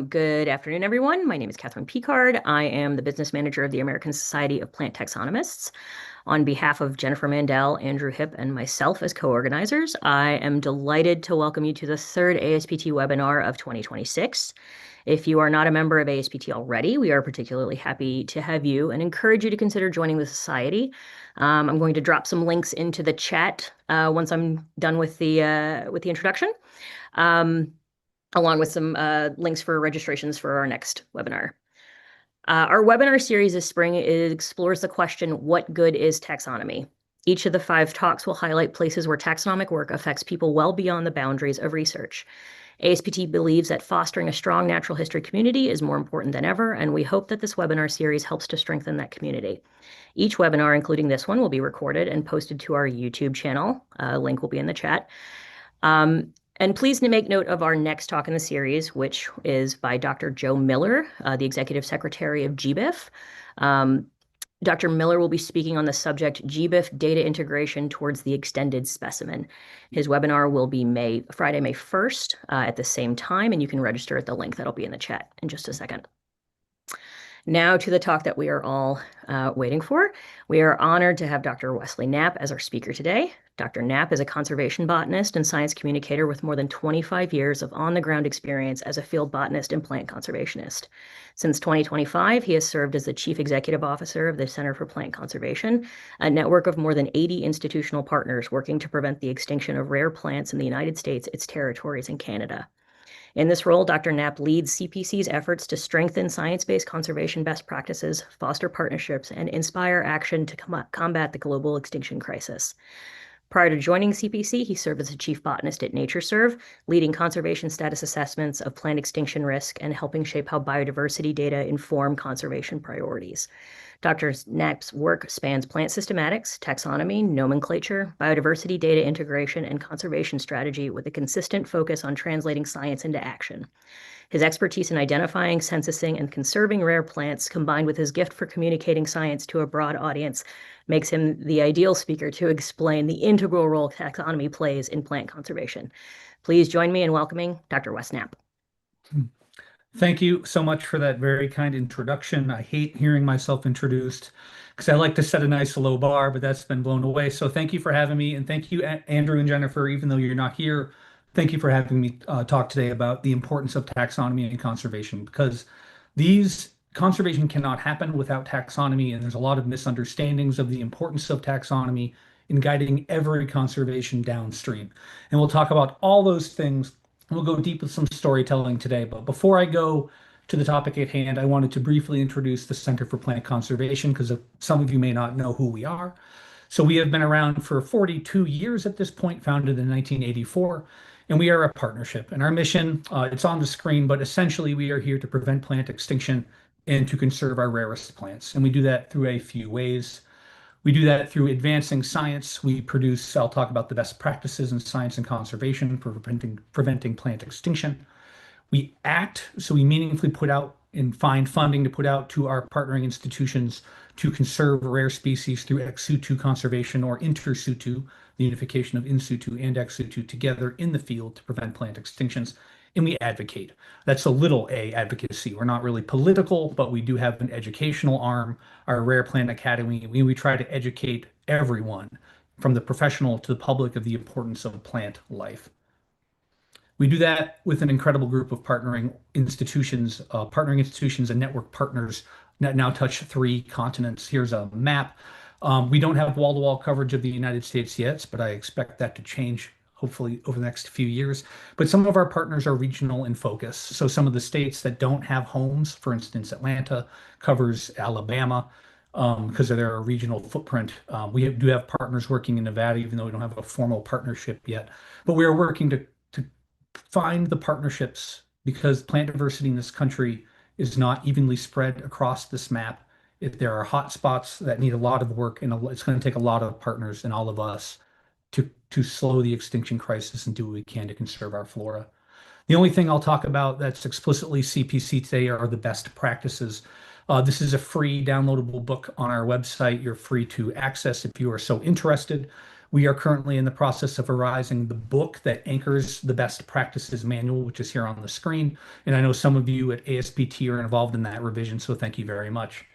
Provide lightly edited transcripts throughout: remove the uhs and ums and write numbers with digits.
Good afternoon, everyone. My name is Catherine Picard. I am the business manager of the American Society of Plant Taxonomists. On behalf of Jennifer Mandel, Andrew Hipp, and myself as co-organizers, I am delighted to welcome you to the third ASPT webinar of 2026. If you are not a member of ASPT already, we are particularly happy to have you and encourage you to consider joining the society. I'm going to drop some links into the chat once I'm done with the introduction. Along with some links for registrations for our next webinar. Our webinar series this spring explores the question, what good is taxonomy? Each of the 5 talks will highlight places where taxonomic work affects people well beyond the boundaries of research. ASPT believes that fostering a strong natural history community is more important than ever, and we hope that this webinar series helps to strengthen that community. Each webinar, including this one, will be recorded and posted to our YouTube channel. Link will be in the chat. And please make note of our next talk in the series, which is by Dr. Joe Miller, the Executive Secretary of GBIF. Dr. Miller will be speaking on the subject GBIF data integration towards the extended specimen. His webinar will be Friday, May 1st at the same time, and you can register at the link that'll be in the chat in just a second. Now to the talk that we are all waiting for. We are honored to have Dr. Wesley Knapp as our speaker today. Dr. Knapp is a conservation botanist and science communicator with more than 25 years of on-the-ground experience as a field botanist and plant conservationist. Since 2025, he has served as the Chief Executive Officer of the Center for Plant Conservation, a network of more than 80 institutional partners working to prevent the extinction of rare plants in the United States, its territories, and Canada. In this role, Dr. Knapp leads CPC's efforts to strengthen science-based conservation best practices, foster partnerships, and inspire action to combat the global extinction crisis. Prior to joining CPC, he served as a chief botanist at NatureServe, leading conservation status assessments of plant extinction risk and helping shape how biodiversity data inform conservation priorities. Dr. Knapp's work spans plant systematics, taxonomy, nomenclature, biodiversity data integration, and conservation strategy with a consistent focus on translating science into action. His expertise in identifying, censusing, and conserving rare plants, combined with his gift for communicating science to a broad audience, makes him the ideal speaker to explain the integral role taxonomy plays in plant conservation. Please join me in welcoming Dr. Wes Knapp. Thank you so much for that very kind introduction. I hate hearing myself introduced because I like to set a nice low bar, but that's been blown away. So thank you for having me. And thank you, Andrew and Jennifer, even though you're not here. Thank you for having me talk today about the importance of taxonomy and conservation, because conservation cannot happen without taxonomy. And there's a lot of misunderstandings of the importance of taxonomy in guiding every conservation downstream. And we'll talk about all those things. We'll go deep with some storytelling today, but before I go to the topic at hand, I wanted to briefly introduce the Center for Plant Conservation because some of you may not know who we are. So we have been around for 42 years at this point, founded in 1984, and we are a partnership. And our mission, it's on the screen, but essentially we are here to prevent plant extinction and to conserve our rarest plants. And we do that through a few ways. We do that through advancing science. I'll talk about the best practices in science and conservation for preventing plant extinction. We act, so we meaningfully put out and find funding to put out to our partnering institutions to conserve rare species through ex situ conservation or inter situ, the unification of in situ and ex situ together in the field to prevent plant extinctions. And we advocate. That's a little a advocacy. We're not really political, but we do have an educational arm, our Rare Plant Academy. We try to educate everyone, from the professional to the public, of the importance of plant life. We do that with an incredible group of partnering institutions and network partners that now touch 3 continents. Here's a map. We don't have wall-to-wall coverage of the United States yet, but I expect that to change hopefully over the next few years. But some of our partners are regional in focus. So some of the states that don't have homes, for instance, Atlanta covers Alabama because of their regional footprint. We do have partners working in Nevada, even though we don't have a formal partnership yet. But we are working to find the partnerships, because plant diversity in this country is not evenly spread across this map. If there are hot spots that need a lot of work, and it's going to take a lot of partners and all of us to slow the extinction crisis and do what we can to conserve our flora. The only thing I'll talk about that's explicitly CPC today are the best practices. This is a free downloadable book on our website. You're free to access if you are so interested. We are currently in the process of revising the book that anchors the best practices manual, which is here on the screen. And I know some of you at ASPT are involved in that revision, so thank you very much.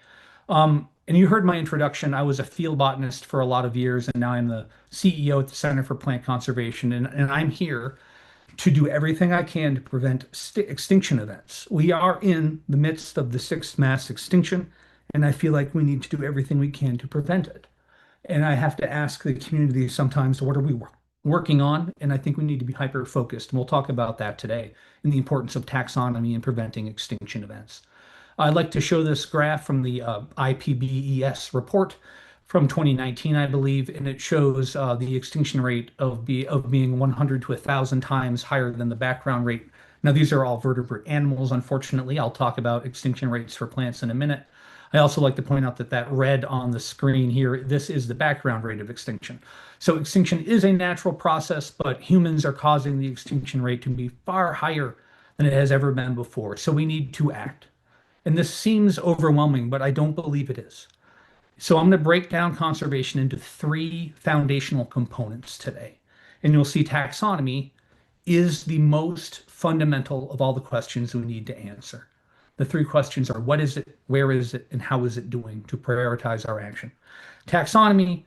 And you heard my introduction. I was a field botanist for a lot of years, and now I'm the CEO at the Center for Plant Conservation. And I'm here to do everything I can to prevent extinction events. We are in the midst of the sixth mass extinction, and I feel like we need to do everything we can to prevent it. And I have to ask the community sometimes, what are we working on? And I think we need to be hyper focused. And we'll talk about that today and the importance of taxonomy in preventing extinction events. I'd like to show this graph from the IPBES report from 2019, I believe, and it shows the extinction rate of being 100 to 1,000 times higher than the background rate. Now, these are all vertebrate animals, unfortunately. I'll talk about extinction rates for plants in a minute. I also like to point out that that red on the screen here, this is the background rate of extinction. So extinction is a natural process, but humans are causing the extinction rate to be far higher than it has ever been before. So we need to act. And this seems overwhelming, but I don't believe it is. So I'm going to break down conservation into three foundational components today. And you'll see taxonomy is the most fundamental of all the questions we need to answer. The three questions are: what is it, where is it, and how is it doing to prioritize our action? Taxonomy,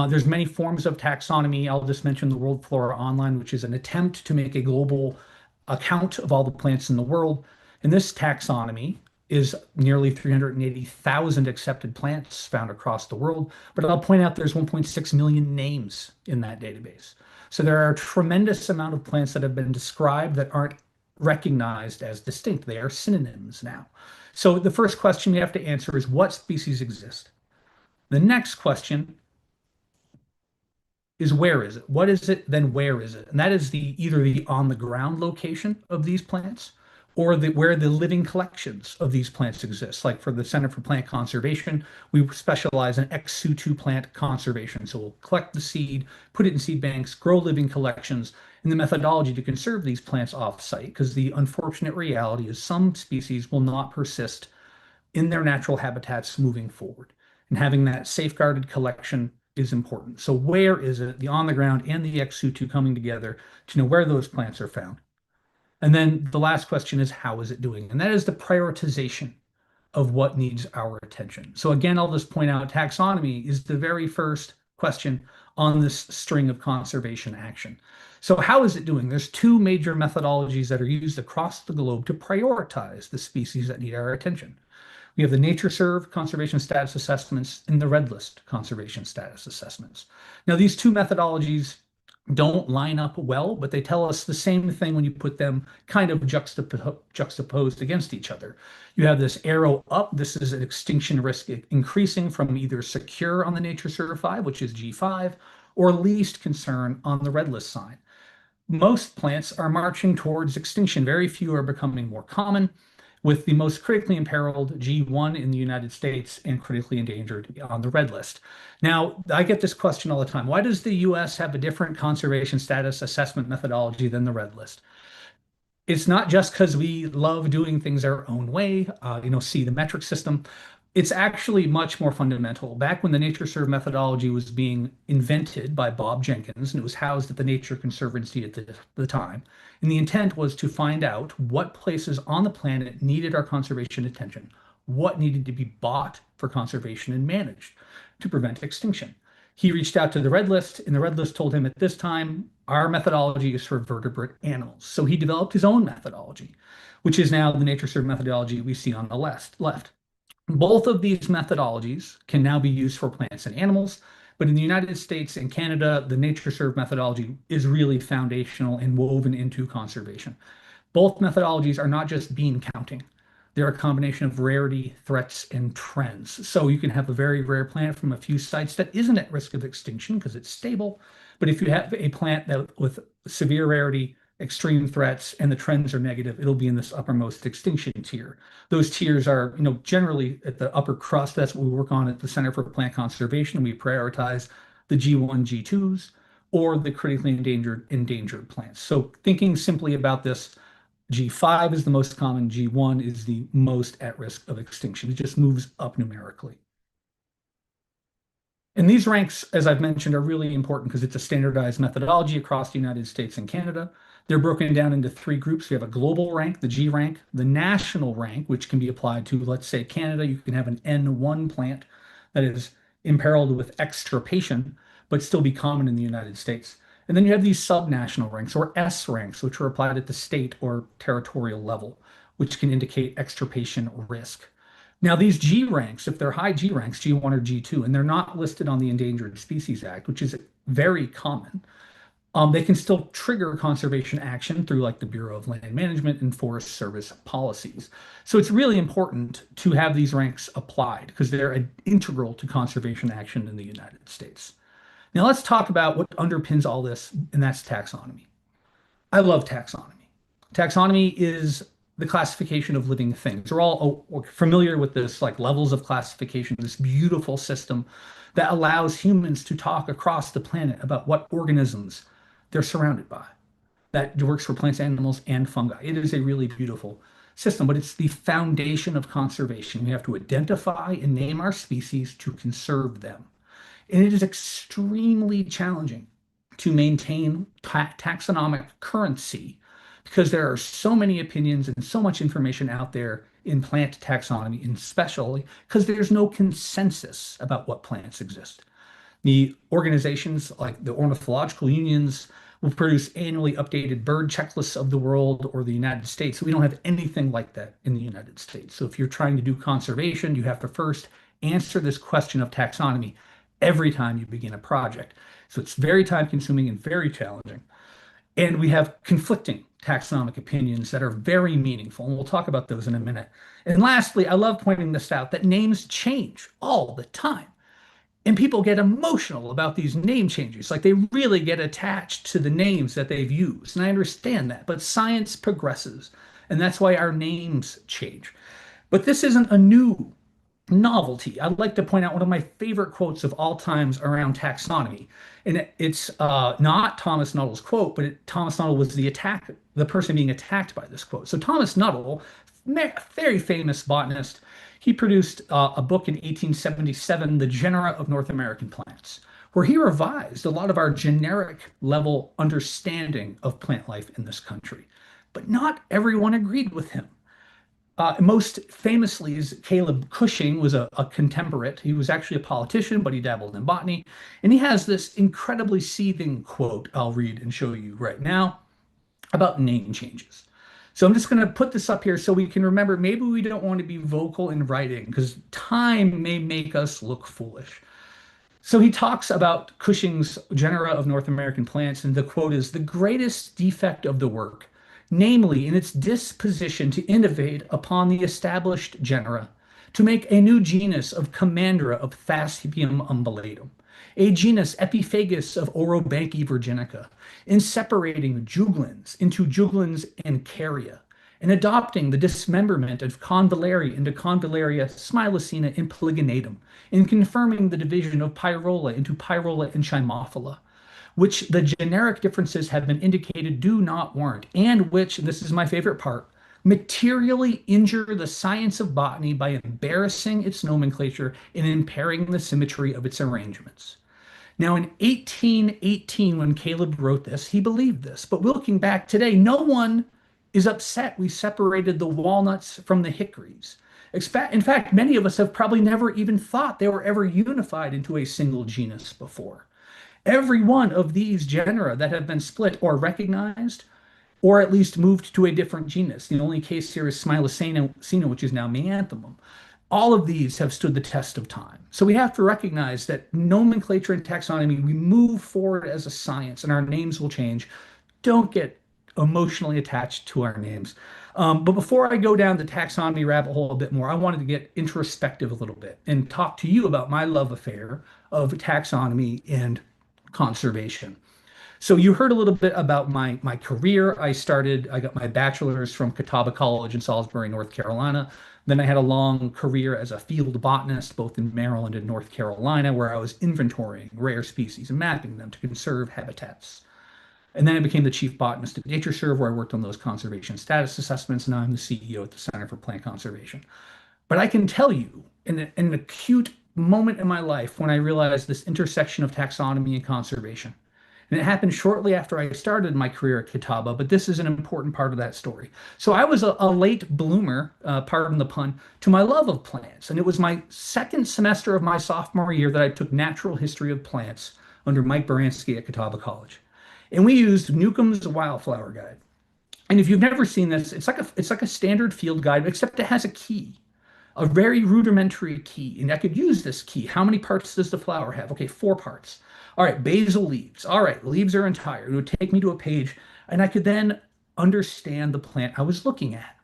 there's many forms of taxonomy. I'll just mention the World Flora Online, which is an attempt to make a global account of all the plants in the world. And this taxonomy is nearly 380,000 accepted plants found across the world. But I'll point out there's 1.6 million names in that database. So there are a tremendous amount of plants that have been described that aren't recognized as distinct. They are synonyms now. So the first question we have to answer is, what species exist? The next question is, where is it? What is it, then where is it? And that is either the on the ground location of these plants, or where the living collections of these plants exist. Like for the Center for Plant Conservation, we specialize in ex situ plant conservation. So we'll collect the seed, put it in seed banks, grow living collections, and the methodology to conserve these plants off-site, because the unfortunate reality is some species will not persist in their natural habitats moving forward. And having that safeguarded collection is important. So where is it, the on the ground and the ex situ coming together to know where those plants are found? And then the last question is, how is it doing? And that is the prioritization of what needs our attention. So again, I'll just point out taxonomy is the very first question on this string of conservation action. So how is it doing? There's two major methodologies that are used across the globe to prioritize the species that need our attention. We have the NatureServe conservation status assessments and the Red List conservation status assessments. Now, these two methodologies don't line up well, but they tell us the same thing when you put them kind of juxtaposed against each other. You have this arrow up. This is an extinction risk increasing from either secure on the NatureServe 5, which is G5, or least concern on the Red List sign. Most plants are marching towards extinction. Very few are becoming more common, with the most critically imperiled G1 in the United States and critically endangered on the Red List. Now, I get this question all the time. Why does the US have a different conservation status assessment methodology than the Red List? It's not just because we love doing things our own way, see the metric system. It's actually much more fundamental. Back when the NatureServe methodology was being invented by Bob Jenkins, and it was housed at the Nature Conservancy at the time, and the intent was to find out what places on the planet needed our conservation attention, what needed to be bought for conservation and managed to prevent extinction. He reached out to the Red List, and the Red List told him at this time, our methodology is for vertebrate animals. So he developed his own methodology, which is now the NatureServe methodology we see on the left. Both of these methodologies can now be used for plants and animals, but in the United States and Canada, the NatureServe methodology is really foundational and woven into conservation. Both methodologies are not just bean counting. They're a combination of rarity, threats, and trends. So you can have a very rare plant from a few sites that isn't at risk of extinction because it's stable. But if you have a plant that with severe rarity, extreme threats, and the trends are negative, it'll be in this uppermost extinction tier. Those tiers are, generally at the upper crust. That's what we work on at the Center for Plant Conservation. We prioritize the G1, G2s, or the critically endangered plants. So thinking simply about this, G5 is the most common, G1 is the most at risk of extinction. It just moves up numerically. And these ranks, as I've mentioned, are really important because it's a standardized methodology across the United States and Canada. They're broken down into three groups. We have a global rank, the G rank, the national rank, which can be applied to, let's say, Canada. You can have an N1 plant that is imperiled with extirpation, but still be common in the United States. And then you have these subnational ranks or S ranks, which are applied at the state or territorial level, which can indicate extirpation risk. Now, these G ranks, if they're high G ranks, G1 or G2, and they're not listed on the Endangered Species Act, which is very common, they can still trigger conservation action through like the Bureau of Land Management and Forest Service policies. So it's really important to have these ranks applied because they're integral to conservation action in the United States. Now let's talk about what underpins all this, and that's taxonomy. I love taxonomy. Taxonomy is the classification of living things. We're all familiar with this, like levels of classification, this beautiful system that allows humans to talk across the planet about what organisms they're surrounded by. That works for plants, animals, and fungi. It is a really beautiful system, but it's the foundation of conservation. We have to identify and name our species to conserve them. And it is extremely challenging to maintain taxonomic currency because there are so many opinions and so much information out there in plant taxonomy, and especially because there's no consensus about what plants exist. The organizations like the ornithological unions will produce annually updated bird checklists of the world or the United States. We don't have anything like that in the United States. So if you're trying to do conservation, you have to first answer this question of taxonomy every time you begin a project. So it's very time consuming and very challenging. And we have conflicting taxonomic opinions that are very meaningful. And we'll talk about those in a minute. And lastly, I love pointing this out that names change all the time. And people get emotional about these name changes. Like they really get attached to the names that they've used. And I understand that. But science progresses. And that's why our names change. But this isn't a new novelty. I'd like to point out one of my favorite quotes of all times around taxonomy. And it's not Thomas Nuttall's quote, but Thomas Nuttall was the person being attacked by this quote. So Thomas Nuttall, very famous botanist, he produced a book in 1877, The Genera of North American Plants, where he revised a lot of our generic level understanding of plant life in this country. But not everyone agreed with him. Most famously is Caleb Cushing was a contemporary. He was actually a politician, but he dabbled in botany. And he has this incredibly seething quote I'll read and show you right now about name changes. So I'm just going to put this up here so we can remember maybe we don't want to be vocal in writing because time may make us look foolish. So he talks about Cushing's genera of North American plants, and the quote is, "The greatest defect of the work, namely in its disposition to innovate upon the established genera, to make a new genus of Commandra of Thassipium undulatum, a genus Epiphagus of Orobanche virginica, in separating juglans into juglans and caria, and adopting the dismemberment of Convallaria into Convallaria smilacina and polygonatum, in confirming the division of Pyrola into Pyrola and Chimophila, which the generic differences have been indicated do not warrant, and which, and this is my favorite part, materially injure the science of botany by embarrassing its nomenclature and impairing the symmetry of its arrangements." Now, in 1818, when Caleb wrote this, he believed this. But looking back today, no one is upset we separated the walnuts from the hickories. In fact, many of us have probably never even thought they were ever unified into a single genus before. Every one of these genera that have been split or recognized, or at least moved to a different genus. The only case here is Smilacina, which is now Mianthemum. All of these have stood the test of time. So we have to recognize that nomenclature and taxonomy, we move forward as a science and our names will change. Don't get emotionally attached to our names. But before I go down the taxonomy rabbit hole a bit more, I wanted to get introspective a little bit and talk to you about my love affair of taxonomy and conservation. So you heard a little bit about my career. I got my bachelor's from Catawba College in Salisbury, North Carolina. Then I had a long career as a field botanist, both in Maryland and North Carolina, where I was inventorying rare species and mapping them to conserve habitats. And then I became the chief botanist at NatureServe, where I worked on those conservation status assessments. Now I'm the CEO at the Center for Plant Conservation. But I can tell you, in an acute moment in my life when I realized this intersection of taxonomy and conservation. And it happened shortly after I started my career at Kitaba, but this is an important part of that story. So I was a late bloomer, pardon the pun, to my love of plants. And it was my second semester of my sophomore year that I took Natural History of Plants under Mike Baranski at Catawba College. And we used Newcomb's Wildflower Guide. And if you've never seen this, it's like a standard field guide, except it has a key, a very rudimentary key. And I could use this key. How many parts does the flower have? Okay, 4 parts. All right, basal leaves. All right, leaves are entire. It would take me to a page, and I could then understand the plant I was looking at.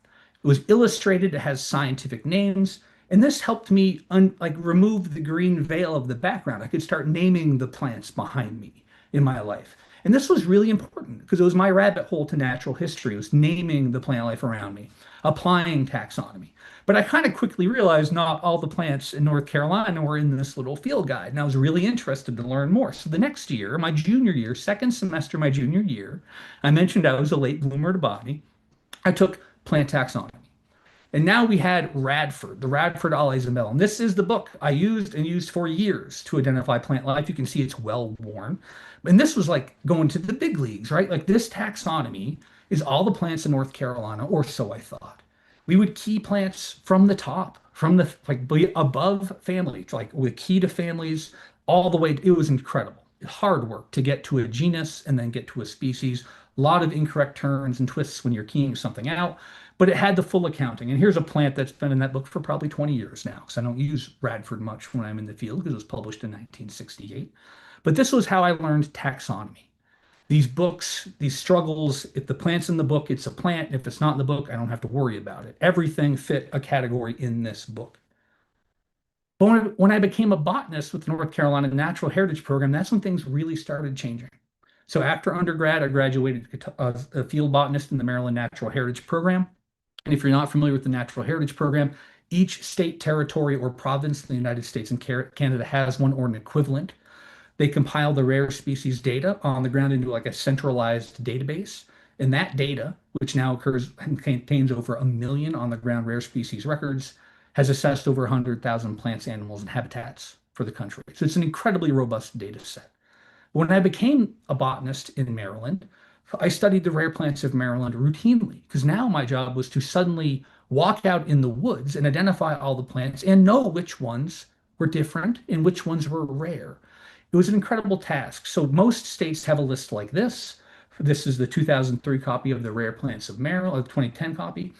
It was illustrated, it has scientific names, and this helped me like remove the green veil of the background. I could start naming the plants behind me in my life. And this was really important because it was my rabbit hole to natural history. It was naming the plant life around me, applying taxonomy. But I kind of quickly realized not all the plants in North Carolina were in this little field guide, and I was really interested to learn more. So the next year, my junior year, second semester, my junior year, I mentioned I was a late bloomer to botany. I took plant taxonomy. And now we had Radford, the Radford Ollies and Bell. And this is the book I used and used for years to identify plant life. You can see it's well worn. And this was like going to the big leagues, right? Like this taxonomy is all the plants in North Carolina, or so I thought. We would key plants from the top, from the like above families, like with key to families all the way. It was incredible. Hard work to get to a genus and then get to a species. A lot of incorrect turns and twists when you're keying something out, but it had the full accounting. And here's a plant that's been in that book for probably 20 years now, because I don't use Radford much when I'm in the field because it was published in 1968. But this was how I learned taxonomy. These books, these struggles, if the plant's in the book, it's a plant. If it's not in the book, I don't have to worry about it. Everything fit a category in this book. But when I became a botanist with the North Carolina Natural Heritage Program, that's when things really started changing. So after undergrad, I graduated as a field botanist in the Maryland Natural Heritage Program. And if you're not familiar with the Natural Heritage Program, each state, territory, or province in the United States and Canada has one or an equivalent. They compile the rare species data on the ground into like a centralized database. And that data, which now occurs and contains over 1 million on the ground rare species records, has assessed over 100,000 plants, animals, and habitats for the country. So it's an incredibly robust data set. When I became a botanist in Maryland, I studied the rare plants of Maryland routinely because now my job was to suddenly walk out in the woods and identify all the plants and know which ones were different and which ones were rare. It was an incredible task. So most states have a list like this. This is the 2003 copy of the Rare Plants of Maryland, 2010 copy.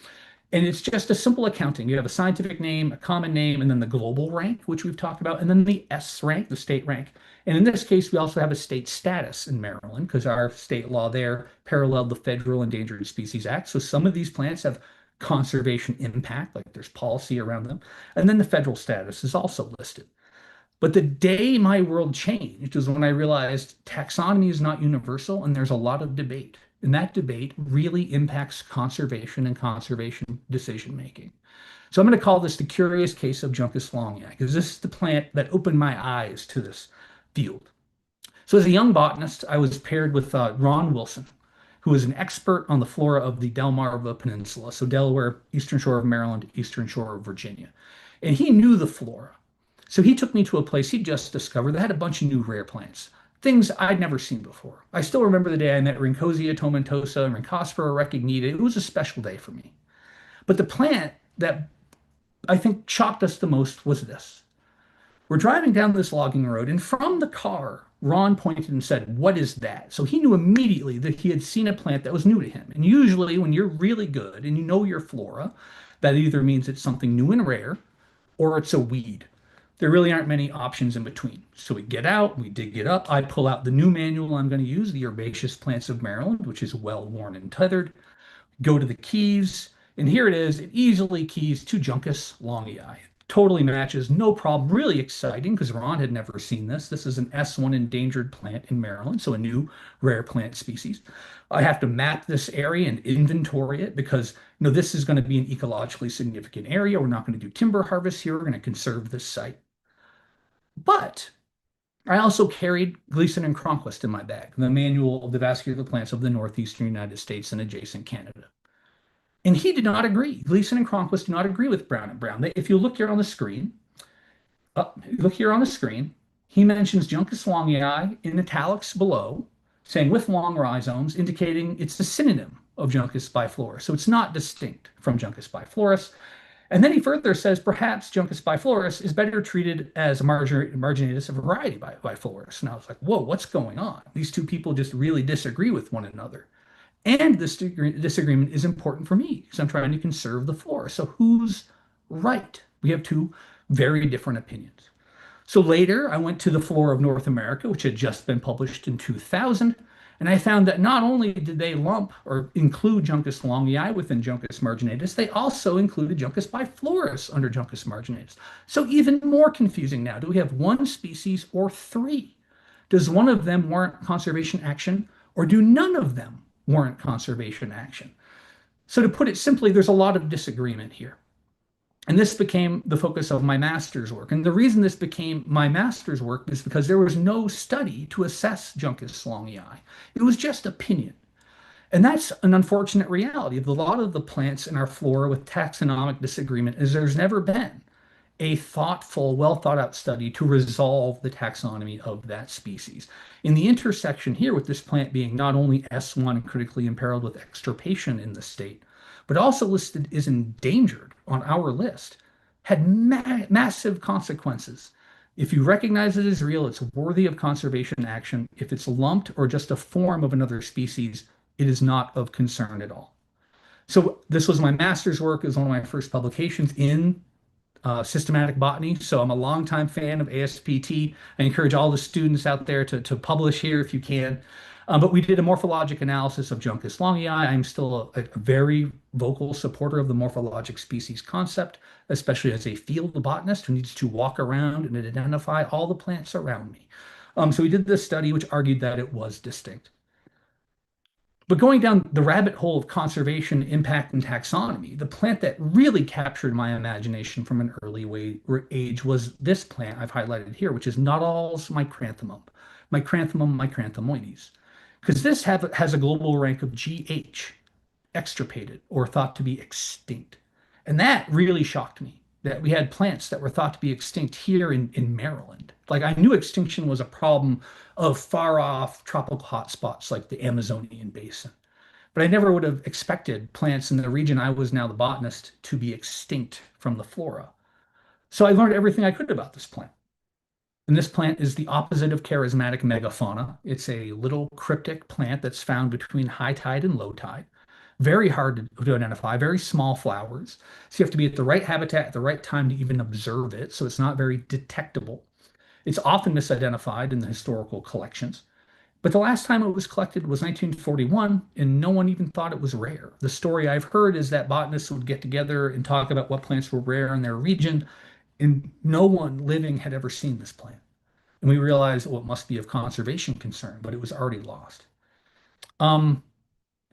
And it's just a simple accounting. You have a scientific name, a common name, and then the global rank, which we've talked about, and then the S rank, the state rank. And in this case, we also have a state status in Maryland because our state law there paralleled the Federal Endangered Species Act. So some of these plants have conservation impact, like there's policy around them. And then the federal status is also listed. But the day my world changed was when I realized taxonomy is not universal and there's a lot of debate. And that debate really impacts conservation and conservation decision making. So I'm going to call this the curious case of Juncus longi, because this is the plant that opened my eyes to this field. So as a young botanist, I was paired with Ron Wilson, who is an expert on the flora of the Delmarva Peninsula, so Delaware, eastern shore of Maryland, eastern shore of Virginia. And he knew the flora. So he took me to a place he'd just discovered that had a bunch of new rare plants, things I'd never seen before. I still remember the day I met Rincosia tomentosa and Rincospora recognita. It was a special day for me. But the plant that I think shocked us the most was this. We're driving down this logging road, and from the car, Ron pointed and said, "What is that?" So he knew immediately that he had seen a plant that was new to him. And usually, when you're really good and you know your flora, that either means it's something new and rare or it's a weed. There really aren't many options in between. So we get out, we dig it up. I pull out the new manual I'm going to use, the Herbaceous Plants of Maryland, which is well worn and tethered. Go to the keys, and here it is. It easily keys to Juncus longii. Totally matches, no problem. Really exciting because Ron had never seen this. This is an S1 endangered plant in Maryland, so a new rare plant species. I have to map this area and inventory it because this is going to be an ecologically significant area. We're not going to do timber harvest here. We're going to conserve this site. But I also carried Gleason and Cronquist in my bag, the manual of the vascular plants of the northeastern United States and adjacent Canada. And he did not agree. Gleason and Cronquist do not agree with Brown and Brown. If you look here on the screen, look here on the screen. He mentions Juncus longii in italics below, saying with long rhizomes, indicating it's a synonym of Juncus biflorus. So it's not distinct from Juncus biflorus. And then he further says perhaps Juncus biflorus is better treated as a marginatus of variety biflorus. And I was like, whoa, what's going on? These two people just really disagree with one another. And this disagreement is important for me because I'm trying to conserve the flora. So who's right? We have two very different opinions. So later, I went to the Flora of North America, which had just been published in 2000, and I found that not only did they lump or include Juncus longii within Juncus marginatus, they also included Juncus biflorus under Juncus marginatus. So even more confusing now. Do we have one species or three? Does one of them warrant conservation action, or do none of them warrant conservation action? So to put it simply, there's a lot of disagreement here. And this became the focus of my master's work. And the reason this became my master's work is because there was no study to assess Juncus longii. It was just opinion. And that's an unfortunate reality of a lot of the plants in our flora with taxonomic disagreement is there's never been a thoughtful, well thought out study to resolve the taxonomy of that species. In the intersection here with this plant being not only S1 and critically imperiled with extirpation in the state, but also listed as endangered on our list, had massive consequences. If you recognize it as real, it's worthy of conservation action. If it's lumped or just a form of another species, it is not of concern at all. So this was my master's work. It was one of my first publications in systematic botany. So I'm a longtime fan of ASPT. I encourage all the students out there to publish here if you can. But we did a morphologic analysis of Juncus longii. I'm still a very vocal supporter of the morphologic species concept, especially as a field botanist who needs to walk around and identify all the plants around me. So we did this study which argued that it was distinct. But going down the rabbit hole of conservation, impact, and taxonomy, the plant that really captured my imagination from an early age was this plant I've highlighted here, which is Nuttall's micranthemum, Micranthemum micranthomoides. Because this has a global rank of GH, extirpated, or thought to be extinct. And that really shocked me, that we had plants that were thought to be extinct here in Maryland. Like I knew extinction was a problem of far off tropical hotspots like the Amazonian basin. But I never would have expected plants in the region I was now the botanist to be extinct from the flora. So I learned everything I could about this plant. And this plant is the opposite of charismatic megafauna. It's a little cryptic plant that's found between high tide and low tide. Very hard to identify, very small flowers. So you have to be at the right habitat at the right time to even observe it. So it's not very detectable. It's often misidentified in the historical collections. But the last time it was collected was 1941, and no one even thought it was rare. The story I've heard is that botanists would get together and talk about what plants were rare in their region, and no one living had ever seen this plant. And we realized, well, it must be of conservation concern, but it was already lost. And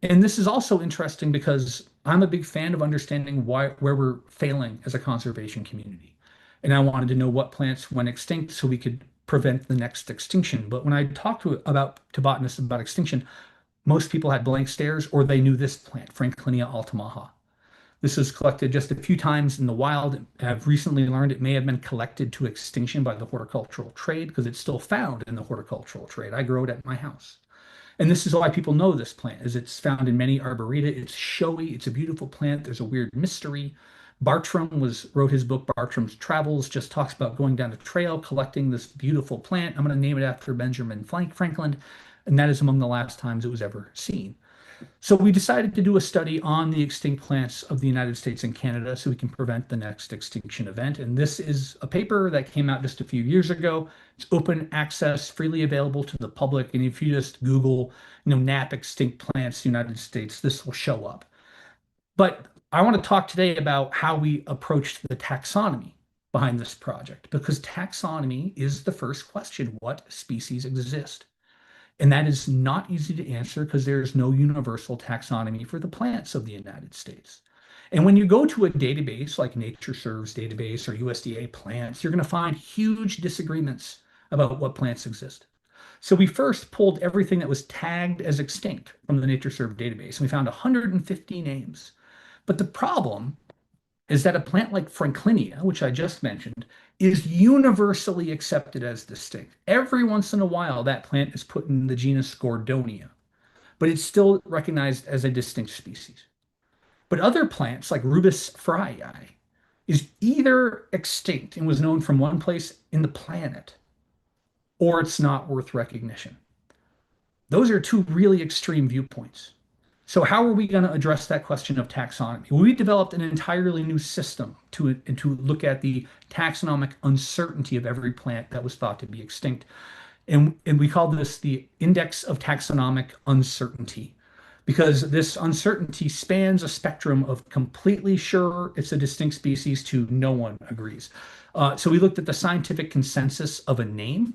this is also interesting because I'm a big fan of understanding where we're failing as a conservation community. And I wanted to know what plants went extinct so we could prevent the next extinction. But when I talked to botanists about extinction, most people had blank stares or they knew this plant, Franklinia altamaha. This was collected just a few times in the wild. I've recently learned it may have been collected to extinction by the horticultural trade because it's still found in the horticultural trade. I grow it at my house. And this is why people know this plant, is it's found in many arboreta. It's showy. It's a beautiful plant. There's a weird mystery. Bartram wrote his book, Bartram's Travels, just talks about going down a trail, collecting this beautiful plant. I'm going to name it after Benjamin Franklin, and that is among the last times it was ever seen. So we decided to do a study on the extinct plants of the United States and Canada so we can prevent the next extinction event. And this is a paper that came out just a few years ago. It's open access, freely available to the public. And if you just Google, Knapp extinct plants, United States, this will show up. But I want to talk today about how we approached the taxonomy behind this project, because taxonomy is the first question: what species exist? And that is not easy to answer because there's no universal taxonomy for the plants of the United States. And when you go to a database like NatureServe's database or USDA plants, you're going to find huge disagreements about what plants exist. So we first pulled everything that was tagged as extinct from the NatureServe database, and we found 150 names. But the problem is that a plant like Franklinia, which I just mentioned, is universally accepted as distinct. Every once in a while, that plant is put in the genus Gordonia, but it's still recognized as a distinct species. But other plants like Rubus fryi is either extinct and was known from one place in the planet, or it's not worth recognition. Those are two really extreme viewpoints. So how are we going to address that question of taxonomy? Well, we developed an entirely new system to look at the taxonomic uncertainty of every plant that was thought to be extinct. And we call this the index of taxonomic uncertainty, because this uncertainty spans a spectrum of completely sure it's a distinct species to no one agrees. So we looked at the scientific consensus of a name,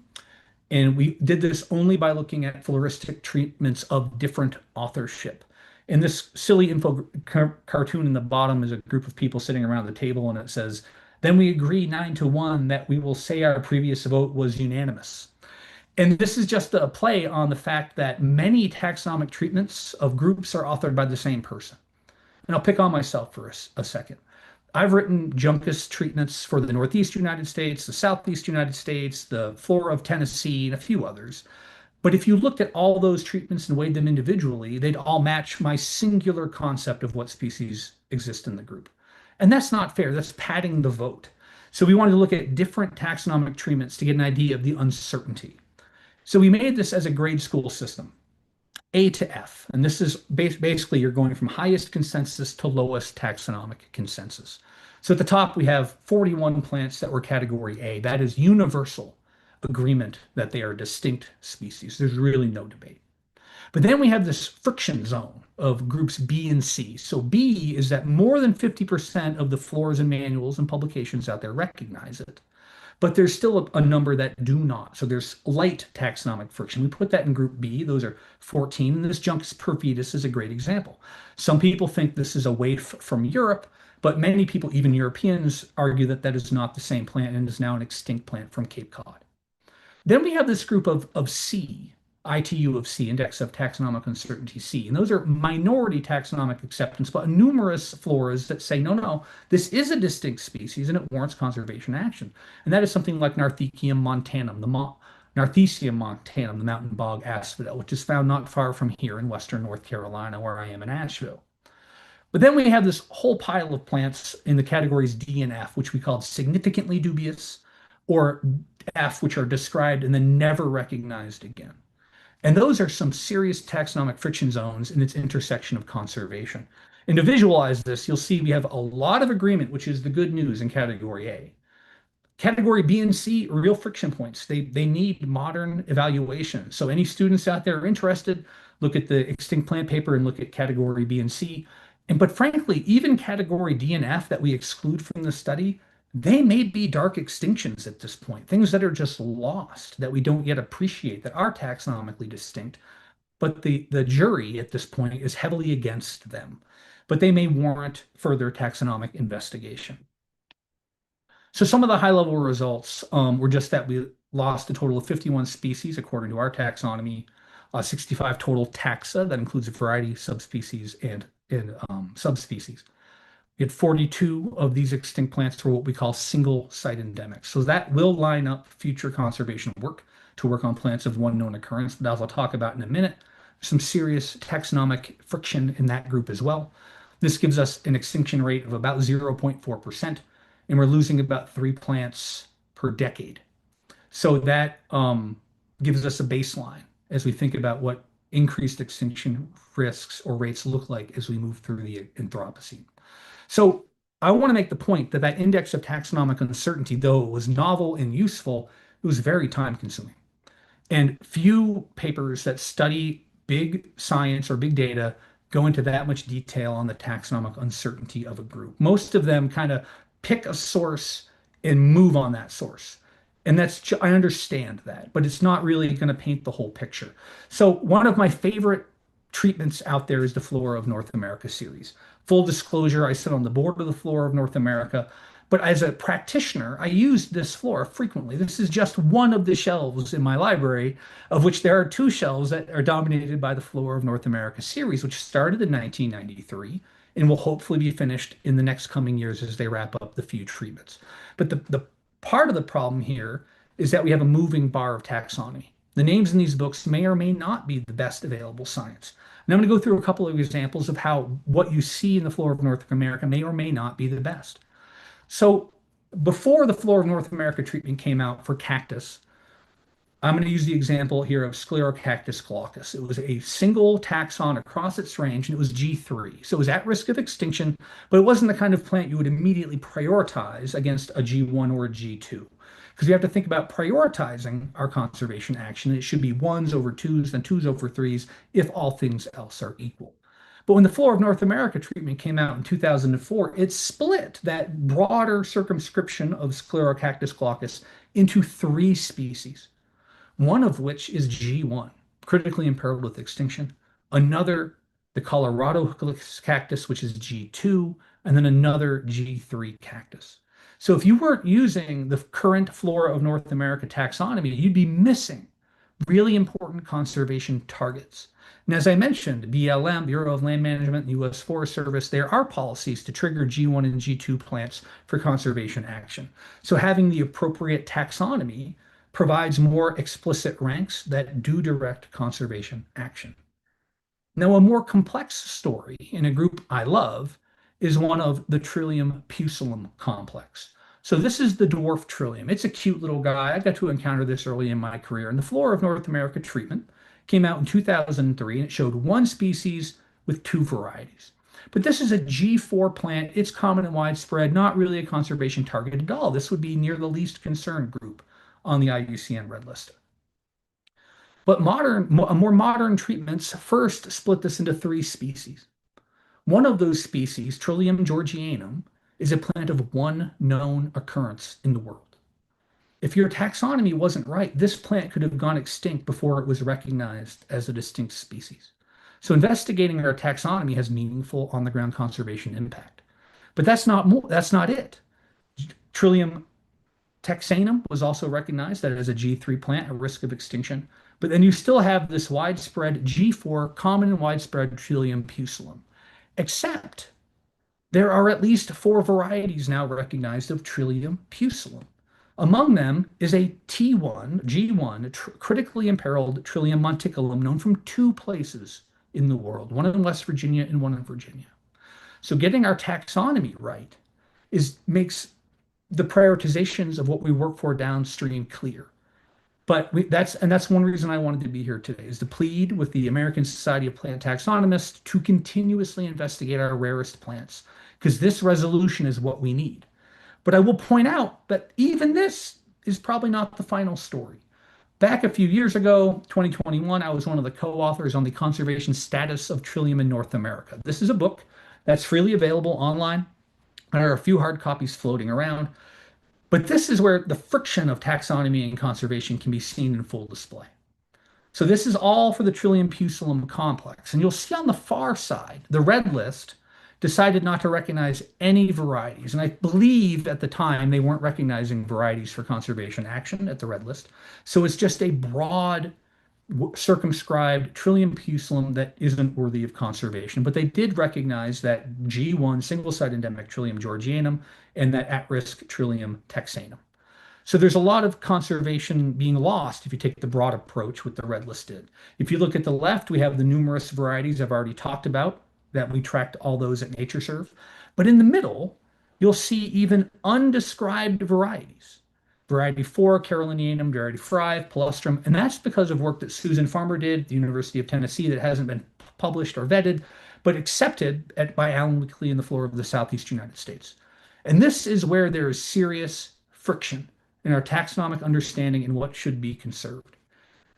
and we did this only by looking at floristic treatments of different authorship. And this silly info cartoon in the bottom is a group of people sitting around the table, and it says, "Then we agree 9-1 that we will say our previous vote was unanimous." And this is just a play on the fact that many taxonomic treatments of groups are authored by the same person. And I'll pick on myself for a second. I've written Juncus treatments for the Northeast United States, the Southeast United States, the flora of Tennessee, and a few others. But if you looked at all those treatments and weighed them individually, they'd all match my singular concept of what species exist in the group. And that's not fair. That's padding the vote. So we wanted to look at different taxonomic treatments to get an idea of the uncertainty. So we made this as a grade school system, A to F. And this is basically you're going from highest consensus to lowest taxonomic consensus. So at the top, we have 41 plants that were category A. That is universal agreement that they are distinct species. There's really no debate. But then we have this friction zone of groups B and C. So B is that more than 50% of the floras and manuals and publications out there recognize it. But there's still a number that do not. So there's light taxonomic friction. We put that in group B. Those are 14. And this Juncus perfidus is a great example. Some people think this is a waif from Europe, but many people, even Europeans, argue that that is not the same plant and is now an extinct plant from Cape Cod. Then we have this group of C, ITU of C, Index of Taxonomic Uncertainty C. And those are minority taxonomic acceptance, but numerous floras that say, no, no, this is a distinct species and it warrants conservation action. And that is something like Narthecium montanum, Narthecium montanum, the mountain bog asphodel, which is found not far from here in Western North Carolina, where I am in Asheville. But then we have this whole pile of plants in the categories D and F, which we called significantly dubious, or F, which are described and then never recognized again. And those are some serious taxonomic friction zones in its intersection of conservation. And to visualize this, you'll see we have a lot of agreement, which is the good news in category A. Category B and C are real friction points. They need modern evaluation. So any students out there interested, look at the extinct plant paper and look at category B and C. But frankly, even category D and F that we exclude from the study, they may be dark extinctions at this point, things that are just lost that we don't yet appreciate that are taxonomically distinct. But the jury at this point is heavily against them. But they may warrant further taxonomic investigation. So some of the high-level results were just that we lost a total of 51 species according to our taxonomy, 65 total taxa, that includes a variety, subspecies, and subspecies. We had 42 of these extinct plants for what we call single site endemics. So that will line up future conservation work to work on plants of one known occurrence. But as I'll talk about in a minute, some serious taxonomic friction in that group as well. This gives us an extinction rate of about 0.4%, and we're losing about 3 plants per decade. So that gives us a baseline as we think about what increased extinction risks or rates look like as we move through the Anthropocene. So I want to make the point that that index of taxonomic uncertainty, though it was novel and useful, it was very time consuming. And few papers that study big science or big data go into that much detail on the taxonomic uncertainty of a group. Most of them kind of pick a source and move on that source. And I understand that, but it's not really going to paint the whole picture. So one of my favorite treatments out there is the Flora of North America series. Full disclosure, I sit on the board of the Flora of North America, but as a practitioner, I use this flora frequently. This is just one of the shelves in my library, of which there are 2 shelves that are dominated by the Flora of North America series, which started in 1993 and will hopefully be finished in the next coming years as they wrap up the few treatments. But the part of the problem here is that we have a moving bar of taxonomy. The names in these books may or may not be the best available science. And I'm going to go through a couple of examples of how what you see in the flora of North America may or may not be the best. So before the flora of North America treatment came out for cactus, I'm going to use the example here of Sclerocactus glaucus. It was a single taxon across its range, and it was G3. So it was at risk of extinction, but it wasn't the kind of plant you would immediately prioritize against a G1 or a G2. Because we have to think about prioritizing our conservation action. It should be ones over twos, then twos over threes, if all things else are equal. But when the Flora of North America treatment came out in 2004, it split that broader circumscription of Sclerocactus glaucus into 3 species, one of which is G1, critically imperiled with extinction, another, the Colorado cactus, which is G2, and then another G3 cactus. So if you weren't using the current flora of North America taxonomy, you'd be missing really important conservation targets. And as I mentioned, BLM, Bureau of Land Management, and U.S. Forest Service, there are policies to trigger G1 and G2 plants for conservation action. So having the appropriate taxonomy provides more explicit ranks that do direct conservation action. Now, a more complex story in a group I love is one of the Trillium pusillum complex. So this is the dwarf trillium. It's a cute little guy. I got to encounter this early in my career. And the Flora of North America treatment came out in 2003, and it showed 1 species with 2 varieties. But this is a G4 plant. It's common and widespread, not really a conservation target at all. This would be near the least concerned group on the IUCN Red List. But more modern treatments first split this into 3 species. One of those species, Trillium georgianum, is a plant of 1 known occurrence in the world. If your taxonomy wasn't right, this plant could have gone extinct before it was recognized as a distinct species. So investigating our taxonomy has meaningful on-the-ground conservation impact. But that's not it. Trillium Texanum was also recognized that as a G3 plant at risk of extinction. But then you still have this widespread G4, common and widespread Trillium pusillum, except there are at least 4 varieties now recognized of Trillium pusillum. Among them is a T1, G1, critically imperiled Trillium monticulum, known from 2 places in the world, one in West Virginia and one in Virginia. So getting our taxonomy right makes the prioritizations of what we work for downstream clear. But that's one reason I wanted to be here today, is to plead with the American Society of Plant Taxonomists to continuously investigate our rarest plants, because this resolution is what we need. But I will point out that even this is probably not the final story. Back a few years ago, 2021, I was one of the co-authors on the conservation status of Trillium in North America. This is a book that's freely available online. There are a few hard copies floating around. But this is where the friction of taxonomy and conservation can be seen in full display. So this is all for the Trillium pusillum complex. And you'll see on the far side, the red list decided not to recognize any varieties. And I believe at the time they weren't recognizing varieties for conservation action at the red list. So it's just a broad, circumscribed Trillium pusillum that isn't worthy of conservation. But they did recognize that G1 single-site endemic Trillium georgianum and that at-risk Trillium texanum. So there's a lot of conservation being lost if you take the broad approach with the red list did. If you look at the left, we have the numerous varieties I've already talked about, that we tracked all those at NatureServe. But in the middle, you'll see even undescribed varieties. Variety 4, Carolinianum, Variety 5, Palustrum, and that's because of work that Susan Farmer did at the University of Tennessee that hasn't been published or vetted, but accepted by Alan Weekly in the flora of the Southeast United States. And this is where there is serious friction in our taxonomic understanding and what should be conserved.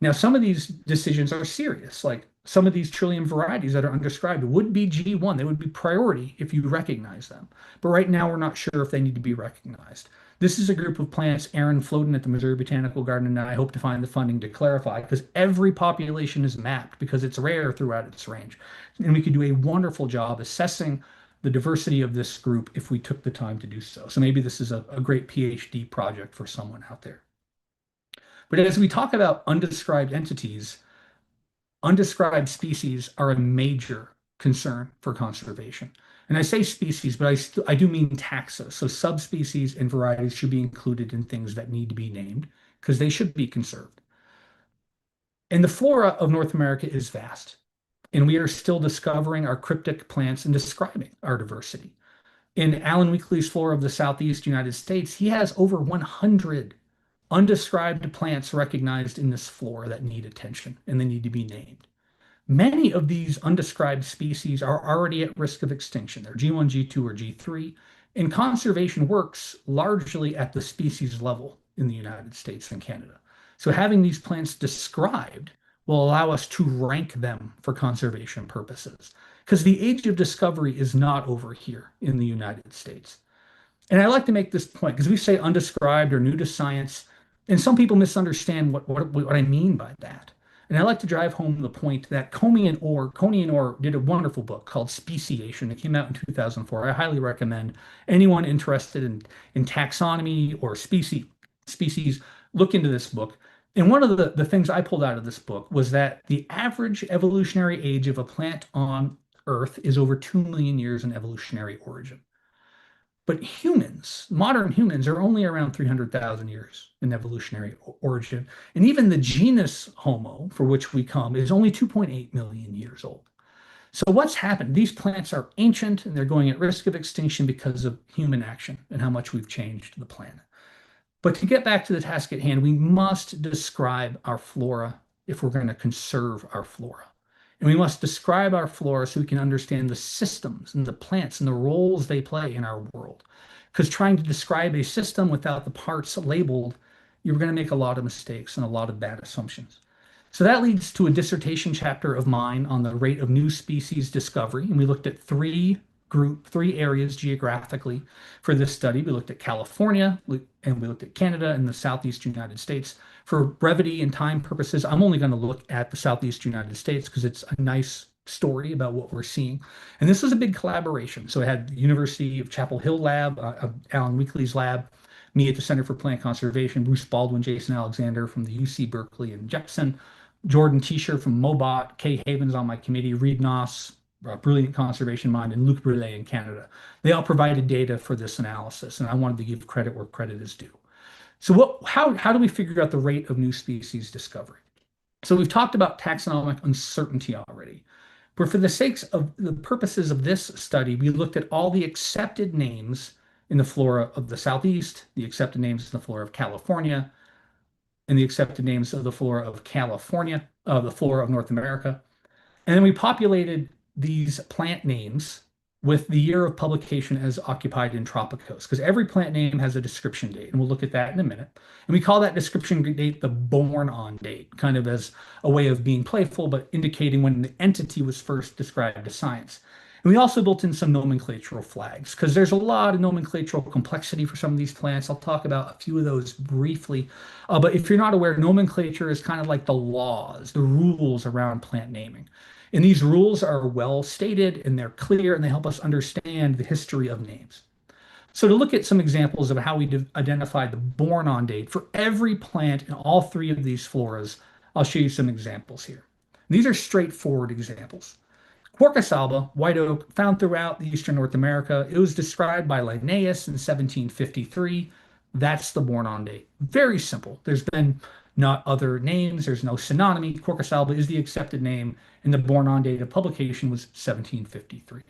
Now, some of these decisions are serious, like some of these Trillium varieties that are undescribed would be G1. They would be priority if you recognize them. But right now, we're not sure if they need to be recognized. This is a group of plants Aaron Floden at the Missouri Botanical Garden and I hope to find the funding to clarify, because every population is mapped because it's rare throughout its range. And we could do a wonderful job assessing the diversity of this group if we took the time to do so. So maybe this is a great PhD project for someone out there. But as we talk about undescribed entities, undescribed species are a major concern for conservation. And I say species, but I do mean taxa. So subspecies and varieties should be included in things that need to be named because they should be conserved. And the flora of North America is vast, and we are still discovering our cryptic plants and describing our diversity. In Alan Weekly's Flora of the Southeast United States, he has over 100 undescribed plants recognized in this flora that need attention and they need to be named. Many of these undescribed species are already at risk of extinction. They're G1, G2, or G3, and conservation works largely at the species level in the United States and Canada. So having these plants described will allow us to rank them for conservation purposes. Because the age of discovery is not over here in the United States. And I like to make this point because we say undescribed or new to science, and some people misunderstand what I mean by that. And I like to drive home the point that Coney and Orr did a wonderful book called Speciation. It came out in 2004. I highly recommend anyone interested in taxonomy or species look into this book. And one of the things I pulled out of this book was that the average evolutionary age of a plant on Earth is over 2 million years in evolutionary origin. But humans, modern humans, are only around 300,000 years in evolutionary origin. And even the genus Homo, for which we come, is only 2.8 million years old. So what's happened? These plants are ancient and they're going at risk of extinction because of human action and how much we've changed the planet. But to get back to the task at hand, we must describe our flora if we're going to conserve our flora. And we must describe our flora so we can understand the systems and the plants and the roles they play in our world. Because trying to describe a system without the parts labeled, you're going to make a lot of mistakes and a lot of bad assumptions. So that leads to a dissertation chapter of mine on the rate of new species discovery. And we looked at three areas geographically for this study. We looked at California and we looked at Canada and the Southeast United States. For brevity and time purposes, I'm only going to look at the Southeast United States because it's a nice story about what we're seeing. And this was a big collaboration. So I had the University of Chapel Hill lab, Alan Weekly's lab, me at the Center for Plant Conservation, Bruce Baldwin, Jason Alexander from the UC Berkeley and Jefferson, Jordan Tischer from Mobot, Kay Havens on my committee, Reed Noss, Brilliant Conservation Mind, and Luc Brulé in Canada. They all provided data for this analysis, and I wanted to give credit where credit is due. So how do we figure out the rate of new species discovery? So we've talked about taxonomic uncertainty already, but for the sakes of the purposes of this study, we looked at all the accepted names in the flora of the Southeast, the accepted names in the flora of California, and the accepted names of the flora of the flora of North America. And then we populated these plant names with the year of publication as occupied in Tropicos, because every plant name has a description date, and we'll look at that in a minute. And we call that description date the born on date, kind of as a way of being playful, but indicating when the entity was first described to science. And we also built in some nomenclatural flags, because there's a lot of nomenclatural complexity for some of these plants. I'll talk about a few of those briefly. But if you're not aware, nomenclature is kind of like the laws, the rules around plant naming. And these rules are well stated and they're clear and they help us understand the history of names. So to look at some examples of how we identified the born on date for every plant in all three of these floras, I'll show you some examples here. These are straightforward examples. Quercus alba, white oak, found throughout eastern North America. It was described by Linnaeus in 1753. That's the born on date. Very simple. There's been not other names. There's no synonymy. Quercus alba is the accepted name, and the born on date of publication was 1753.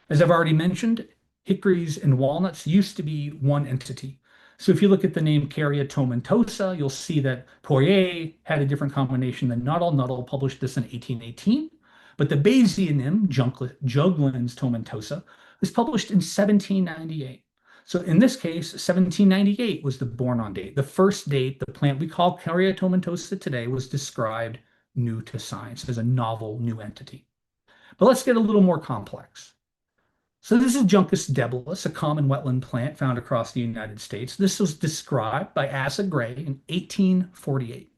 As I've already mentioned, hickories and walnuts used to be one entity. So if you look at the name Carya tomentosa, you'll see that Poirier had a different combination than Nuttall. Nuttall published this in 1818. But the Bayesianim, Juglans tomentosa, was published in 1798. So in this case, 1798 was the born on date. The first date the plant we call Carya tomentosa today was described new to science as a novel new entity. But let's get a little more complex. So this is Juncus debilis, a common wetland plant found across the United States. This was described by Asa Gray in 1848.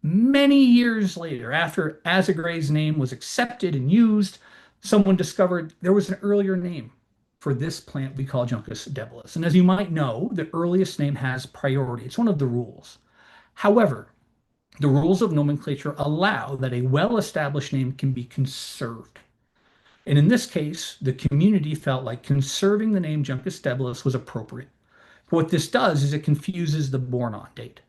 Many years later, after Asa Gray's name was accepted and used, someone discovered there was an earlier name for this plant we call Juncus debilis. And as you might know, the earliest name has priority. It's one of the rules. However, the rules of nomenclature allow that a well-established name can be conserved. And in this case, the community felt like conserving the name Juncus debilis was appropriate. What this does is it confuses the born-on date.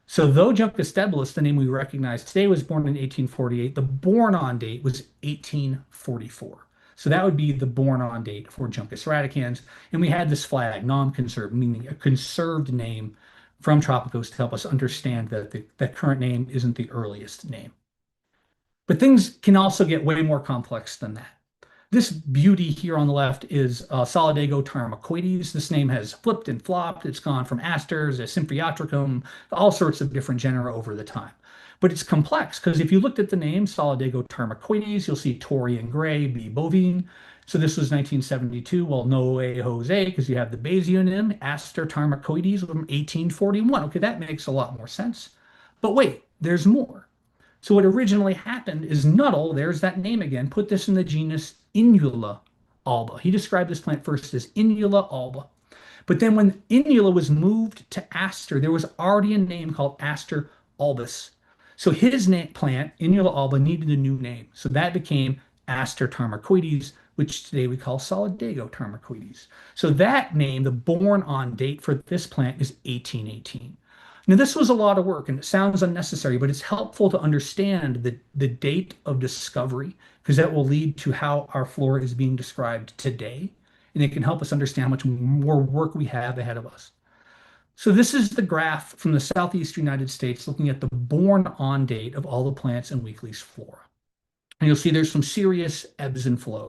So though Juncus debilis, the name we recognize today, was born in 1848, the born-on date was 1844. So that would be the born-on date for Juncus radicans. And we had this flag, non-conserved, meaning a conserved name from Tropicos to help us understand that the current name isn't the earliest name. But things can also get way more complex than that. This beauty here on the left is Solidago tarmacoides. This name has flipped and flopped. It's gone from asters, a symphyotricum, all sorts of different genera over the time. But it's complex because if you looked at the name Solidago tarmacoides, you'll see Tory and Gray, B. bovine. So this was 1972. Well, no way, Jose, because you have the basionym, Aster tarmacoides from 1841. Okay, that makes a lot more sense. But wait, there's more. So what originally happened is Nuttall, there's that name again, put this in the genus Inula alba. He described this plant first as Inula alba. But then when Inula was moved to Aster, there was already a name called Aster albus. So his plant, Inula alba, needed a new name. So that became Aster tarmacoides, which today we call Solidago tarmacoides. So that name, the born-on date for this plant is 1818. Now, this was a lot of work and it sounds unnecessary, but it's helpful to understand the date of discovery because that will lead to how our flora is being described today. And it can help us understand how much more work we have ahead of us. So this is the graph from the Southeast United States looking at the born-on date of all the plants in Weekly's flora. And you'll see there's some serious ebbs and flow.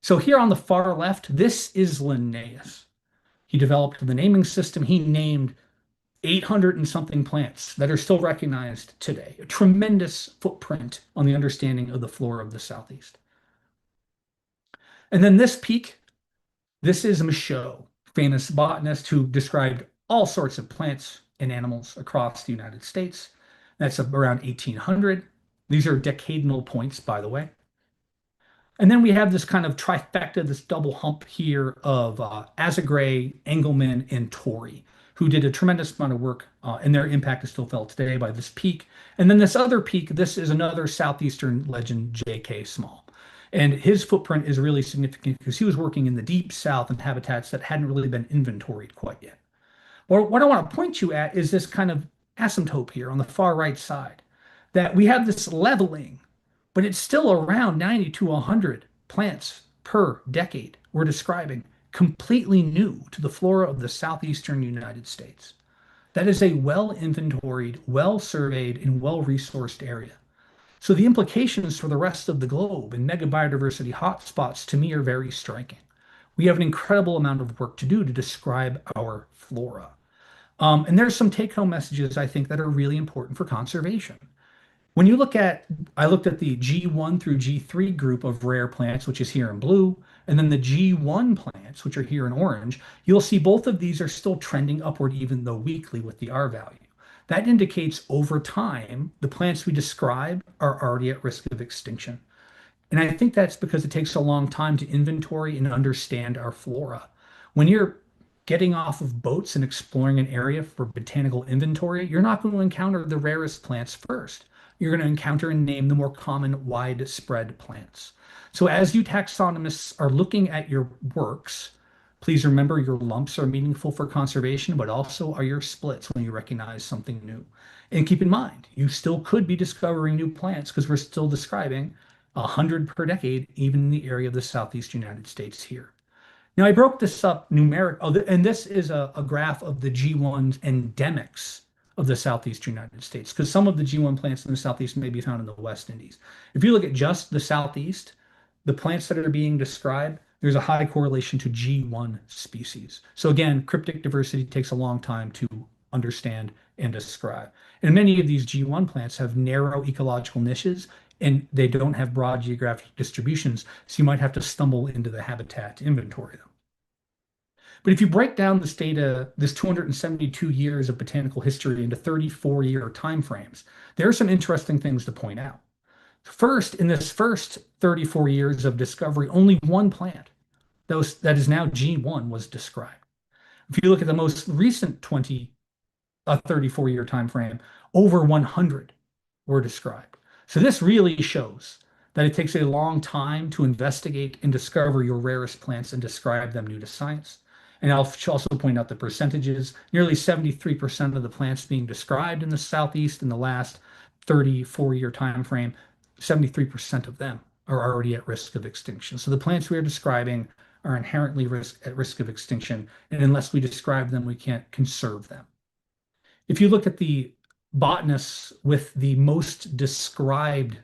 So here on the far left, this is Linnaeus. He developed the naming system. He named 800 and something plants that are still recognized today. A tremendous footprint on the understanding of the flora of the Southeast. And then this peak, this is Michaud, famous botanist who described all sorts of plants and animals across the United States. That's around 1800. These are decadal points, by the way. And then we have this kind of trifecta, this double hump here of Azagray, Engelmann, and Torrey, who did a tremendous amount of work, and their impact is still felt today by this peak. And then this other peak, this is another southeastern legend, J.K. Small. And his footprint is really significant because he was working in the deep south in habitats that hadn't really been inventoried quite yet. Well, what I want to point you at is this kind of asymptote here on the far right side, that we have this leveling, but it's still around 90 to 100 plants per decade we're describing, completely new to the flora of the southeastern United States. That is a well-inventoried, well-surveyed, and well-resourced area. So the implications for the rest of the globe and mega biodiversity hotspots to me are very striking. We have an incredible amount of work to do to describe our flora. And there's some take-home messages I think that are really important for conservation. When you look at, I looked at the G1 through G3 group of rare plants, which is here in blue, and then the G1 plants, which are here in orange, you'll see both of these are still trending upward even though weekly with the R value. That indicates over time, the plants we describe are already at risk of extinction. And I think that's because it takes a long time to inventory and understand our flora. When you're getting off of boats and exploring an area for botanical inventory, you're not going to encounter the rarest plants first. You're going to encounter and name the more common widespread plants. So as you taxonomists are looking at your works, please remember your lumps are meaningful for conservation, but also are your splits when you recognize something new. And keep in mind, you still could be discovering new plants because we're still describing 100 per decade, even in the area of the Southeast United States here. Now I broke this up numeric, and this is a graph of the G1's endemics of the Southeast United States, because some of the G1 plants in the Southeast may be found in the West Indies. If you look at just the Southeast, the plants that are being described, there's a high correlation to G1 species. So again, cryptic diversity takes a long time to understand and describe. And many of these G1 plants have narrow ecological niches and they don't have broad geographic distributions, so you might have to stumble into the habitat to inventory them. But if you break down this data, this 272 years of botanical history into 34-year timeframes, there are some interesting things to point out. First, in this first 34 years of discovery, only one plant that is now G1 was described. If you look at the most recent 34-year time frame, over 100 were described. So this really shows that it takes a long time to investigate and discover your rarest plants and describe them new to science. And I'll also point out the percentages. Nearly 73% of the plants being described in the Southeast in the last 34-year time frame, 73% of them are already at risk of extinction. So the plants we are describing are inherently at risk of extinction, and unless we describe them, we can't conserve them. If you look at the botanists with the most described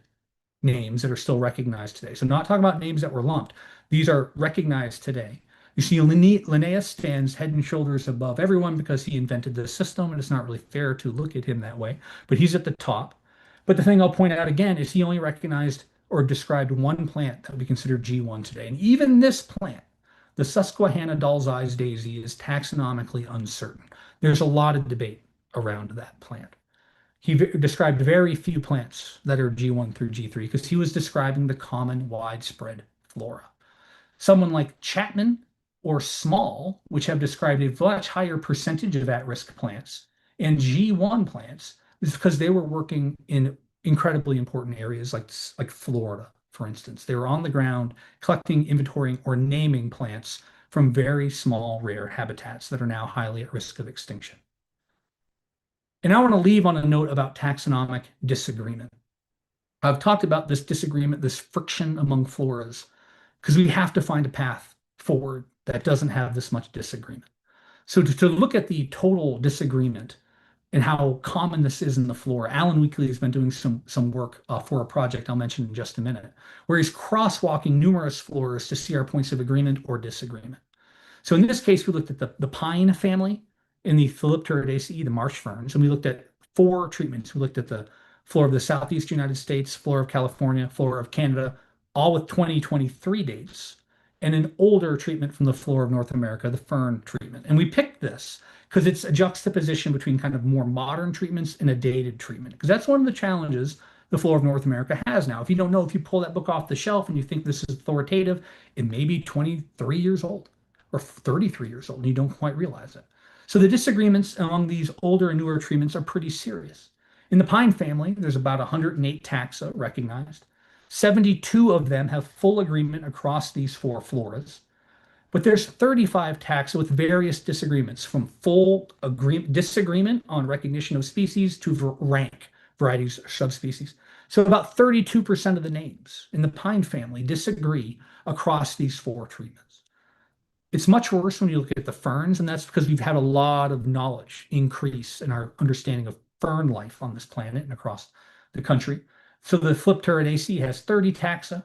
names that are still recognized today. So not talking about names that were lumped. These are recognized today. You see Linnaeus stands head and shoulders above everyone because he invented the system, and it's not really fair to look at him that way, but he's at the top. But the thing I'll point out again is he only recognized or described one plant that would be considered G1 today. And even this plant, the Susquehanna doll's eyes daisy, is taxonomically uncertain. There's a lot of debate around that plant. He described very few plants that are G1 through G3 because he was describing the common widespread flora. Someone like Chapman or Small, which have described a much higher percentage of at-risk plants and G1 plants, is because they were working in incredibly important areas like Florida, for instance. They were on the ground collecting, inventorying, or naming plants from very small, rare habitats that are now highly at risk of extinction. And I want to leave on a note about taxonomic disagreement. I've talked about this disagreement, this friction among floras, because we have to find a path forward that doesn't have this much disagreement. So to look at the total disagreement and how common this is in the flora, Alan Weekly has been doing some work for a project I'll mention in just a minute, where he's crosswalking numerous floras to see our points of agreement or disagreement. So in this case, we looked at the pine family in the Philipteridaceae, the marsh ferns, and we looked at 4 treatments. We looked at the flora of the Southeast United States, flora of California, flora of Canada, all with 2023 dates, and an older treatment from the flora of North America, the fern treatment. And we picked this because it's a juxtaposition between kind of more modern treatments and a dated treatment, because that's one of the challenges the flora of North America has now. If you don't know, if you pull that book off the shelf and you think this is authoritative, it may be 23 years old or 33 years old, and you don't quite realize it. So the disagreements among these older and newer treatments are pretty serious. In the pine family, there's about 108 taxa recognized. 72 of them have full agreement across these 4 floras. But there's 35 taxa with various disagreements, from full disagreement on recognition of species to rank varieties or subspecies. So about 32% of the names in the pine family disagree across these 4 treatments. It's much worse when you look at the ferns, and that's because we've had a lot of knowledge increase in our understanding of fern life on this planet and across the country. So the Philipteridaceae has 30 taxa,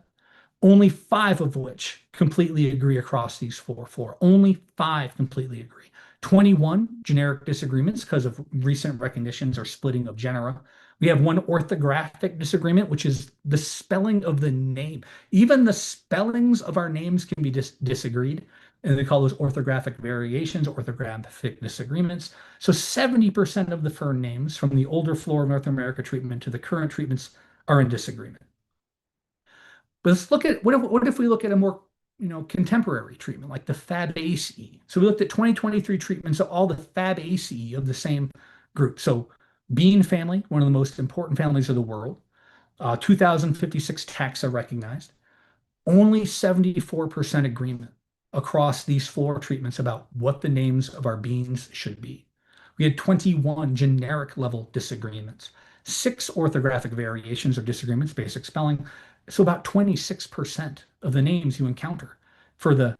only 5 of which completely agree across these 4 flora. Only 5 completely agree. 21 generic disagreements because of recent recognitions or splitting of genera. We have 1 orthographic disagreement, which is the spelling of the name. Even the spellings of our names can be disagreed. And they call those orthographic variations, orthographic disagreements. So 70% of the fern names from the older flora of North America treatment to the current treatments are in disagreement. But let's look at, what if we look at a more contemporary treatment like the Fabaceae? So we looked at 2023 treatments of all the Fabaceae of the same group. So bean family, one of the most important families of the world, 2,056 taxa recognized, only 74% agreement across these 4 treatments about what the names of our beans should be. We had 21 generic level disagreements, 6 orthographic variations or disagreements, basic spelling. So about 26% of the names you encounter for the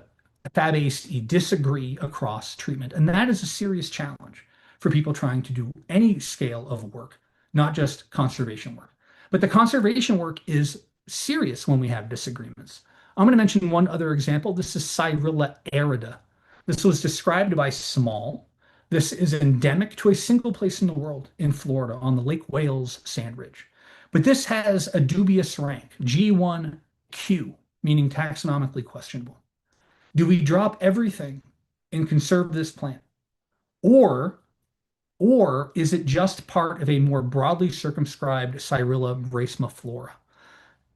Fabaceae disagree across treatment. And that is a serious challenge for people trying to do any scale of work, not just conservation work. But the conservation work is serious when we have disagreements. I'm going to mention one other example. This is Cyrilla arida. This was described by Small. This is endemic to a single place in the world in Florida on the Lake Wales sand ridge. But this has a dubious rank, G1Q, meaning taxonomically questionable. Do we drop everything and conserve this plant? Or is it just part of a more broadly circumscribed Cyrilla racema flora?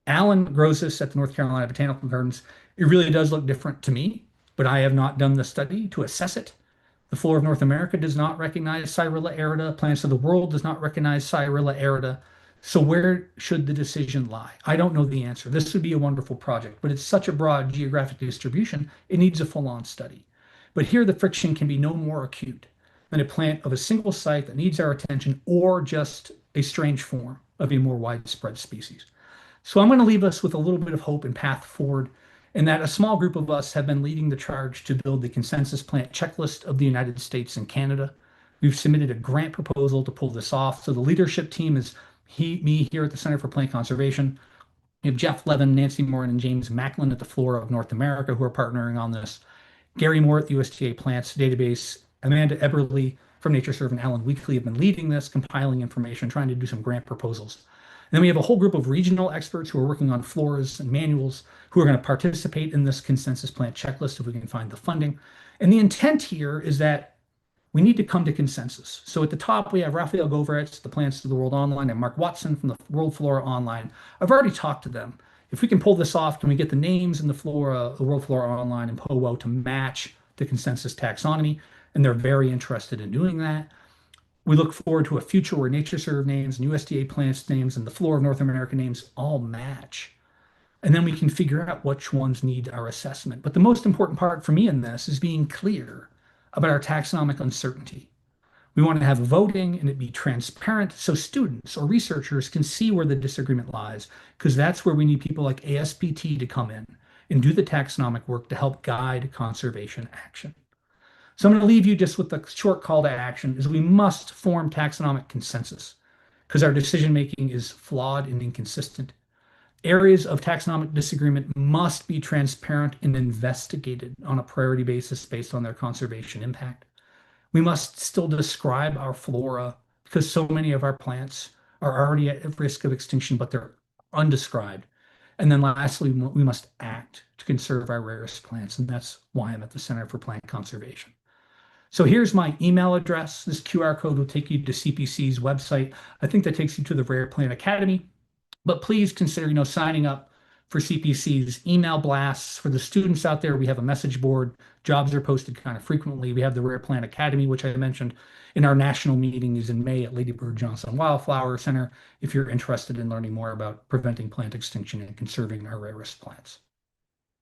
Alan grows this at the North Carolina Botanical Gardens. It really does look different to me, but I have not done the study to assess it. The flora of North America does not recognize Cyrilla arida. Plants of the World does not recognize Cyrilla arida. So where should the decision lie? I don't know the answer. This would be a wonderful project, but it's such a broad geographic distribution, it needs a full-on study. But here the friction can be no more acute than a plant of a single site that needs our attention or just a strange form of a more widespread species. So I'm going to leave us with a little bit of hope and path forward, in that a small group of us have been leading the charge to build the consensus plant checklist of the United States and Canada. We've submitted a grant proposal to pull this off. So the leadership team is me here at the Center for Plant Conservation. We have Jeff Levin, Nancy Morin, and James Macklin at the Flora of North America who are partnering on this. Gary Moore at the USDA Plants Database, Amanda Eberly from NatureServe, and Alan Weekly have been leading this, compiling information, trying to do some grant proposals. And then we have a whole group of regional experts who are working on floras and manuals who are going to participate in this consensus plant checklist if we can find the funding. And the intent here is that we need to come to consensus. So at the top, we have Raphael Govratz, the Plants of the World Online, and Mark Watson from the World Flora Online. I've already talked to them. If we can pull this off, can we get the names in the Flora, the World Flora Online and POWO to match the consensus taxonomy? And they're very interested in doing that. We look forward to a future where NatureServe names and USDA plants names and the Flora of North America names all match. And then we can figure out which ones need our assessment. But the most important part for me in this is being clear about our taxonomic uncertainty. We want to have voting and it be transparent so students or researchers can see where the disagreement lies, because that's where we need people like ASPT to come in and do the taxonomic work to help guide conservation action. So I'm going to leave you just with a short call to action is we must form taxonomic consensus because our decision making is flawed and inconsistent. Areas of taxonomic disagreement must be transparent and investigated on a priority basis based on their conservation impact. We must still describe our flora because so many of our plants are already at risk of extinction, but they're undescribed. And then lastly, we must act to conserve our rarest plants. And that's why I'm at the Center for Plant Conservation. So here's my email address. This QR code will take you to CPC's website. I think that takes you to the Rare Plant Academy. But please consider, signing up for CPC's email blasts. For the students out there, we have a message board. Jobs are posted kind of frequently. We have the Rare Plant Academy, which I mentioned, in our national meeting is in May at Lady Bird Johnson Wildflower Center if you're interested in learning more about preventing plant extinction and conserving our rarest plants.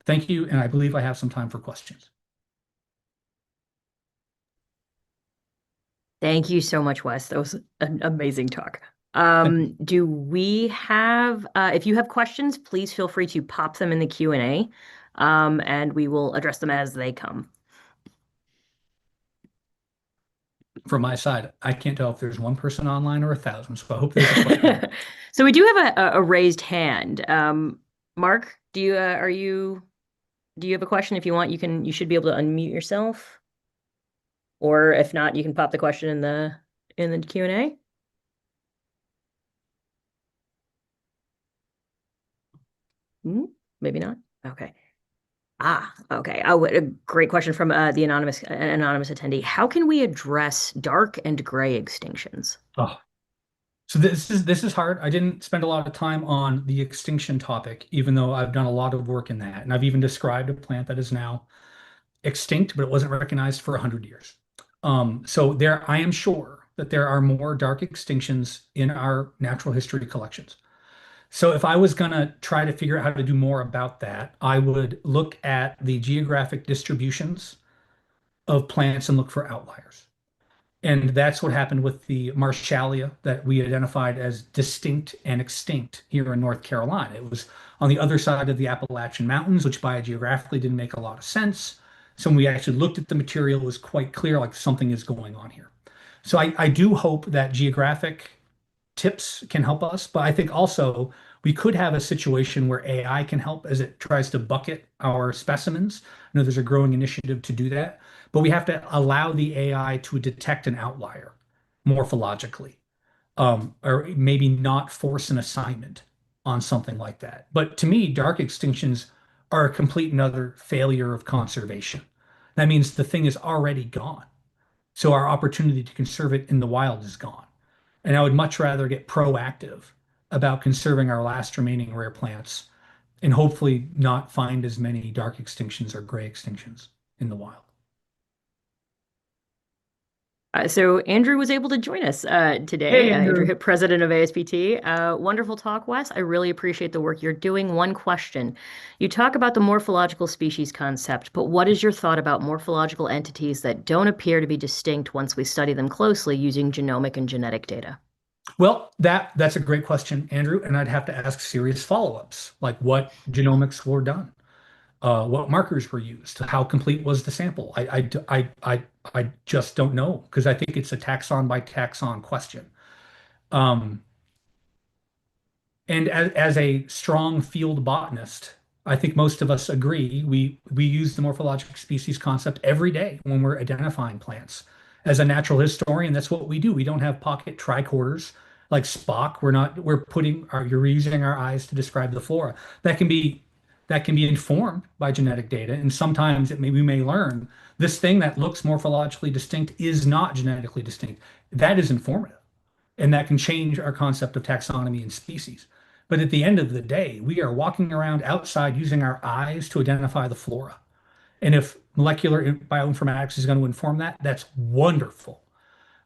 Thank you, and I believe I have some time for questions. Thank you so much, Wes. That was an amazing talk. Do we have, if you have questions, please feel free to pop them in the Q&A, and we will address them as they come. From my side, I can't tell if there's one person online or 1,000, so I hope there's a question. So we do have a raised hand. Mark, do you have a question? If you want, you should be able to unmute yourself. Or if not, you can pop the question in the Q&A. Maybe not. Okay. Okay. Oh, a great question from the anonymous attendee. How can we address dark and gray extinctions? Oh, so this is hard. I didn't spend a lot of time on the extinction topic, even though I've done a lot of work in that, and I've even described a plant that is now extinct, but it wasn't recognized for 100 years. So I am sure that there are more dark extinctions in our natural history collections. So if I was going to try to figure out how to do more about that, I would look at the geographic distributions of plants and look for outliers. And that's what happened with the Marshallia that we identified as distinct and extinct here in North Carolina. It was on the other side of the Appalachian Mountains, which biogeographically didn't make a lot of sense. So when we actually looked at the material, it was quite clear like something is going on here. So I do hope that geographic tips can help us, but I think also we could have a situation where AI can help as it tries to bucket our specimens. I know there's a growing initiative to do that, but we have to allow the AI to detect an outlier morphologically, or maybe not force an assignment on something like that. But to me, dark extinctions are a complete another failure of conservation. That means the thing is already gone. So our opportunity to conserve it in the wild is gone. And I would much rather get proactive about conserving our last remaining rare plants and hopefully not find as many dark extinctions or gray extinctions in the wild. So Andrew was able to join us today. Hey, Andrew Andrew. Hipp, president of ASPT. Wonderful talk, Wes. I really appreciate the work you're doing. One question. You talk about the morphological species concept, but what is your thought about morphological entities that don't appear to be distinct once we study them closely using genomic and genetic data? Well, that's a great question, Andrew, and I'd have to ask serious follow-ups, like what genomics were done, what markers were used, how complete was the sample. I just don't know because I think it's a taxon by taxon question. Um, And as a strong field botanist, I think most of us agree we use the morphological species concept every day when we're identifying plants. As a natural historian, that's what we do. We don't have pocket tricorders like Spock. You're using our eyes to describe the flora. That can be that can be informed by genetic data, and sometimes we may learn this thing that looks morphologically distinct is not genetically distinct. That is informative and that can change our concept of taxonomy and species. But at the end of the day, we are walking around outside using our eyes to identify the flora. And if molecular bioinformatics is going to inform that, that's wonderful.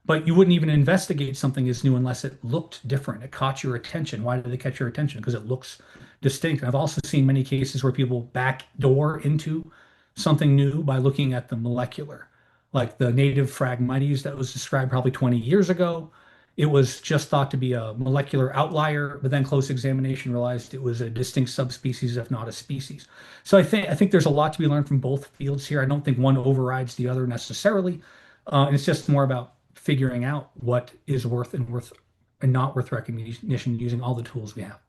But you wouldn't even investigate something as new unless it looked different. It caught your attention. Why did it catch your attention? Because it looks distinct. I've also seen many cases where people backdoor into something new by looking at the molecular, like the native Phragmites that was described probably 20 years ago. It was just thought to be a molecular outlier, but then close examination realized it was a distinct subspecies, if not a species. So I think there's a lot to be learned from both fields here. I don't think one overrides the other necessarily. And it's just more about figuring out what is worth and not worth recognition using all the tools we have.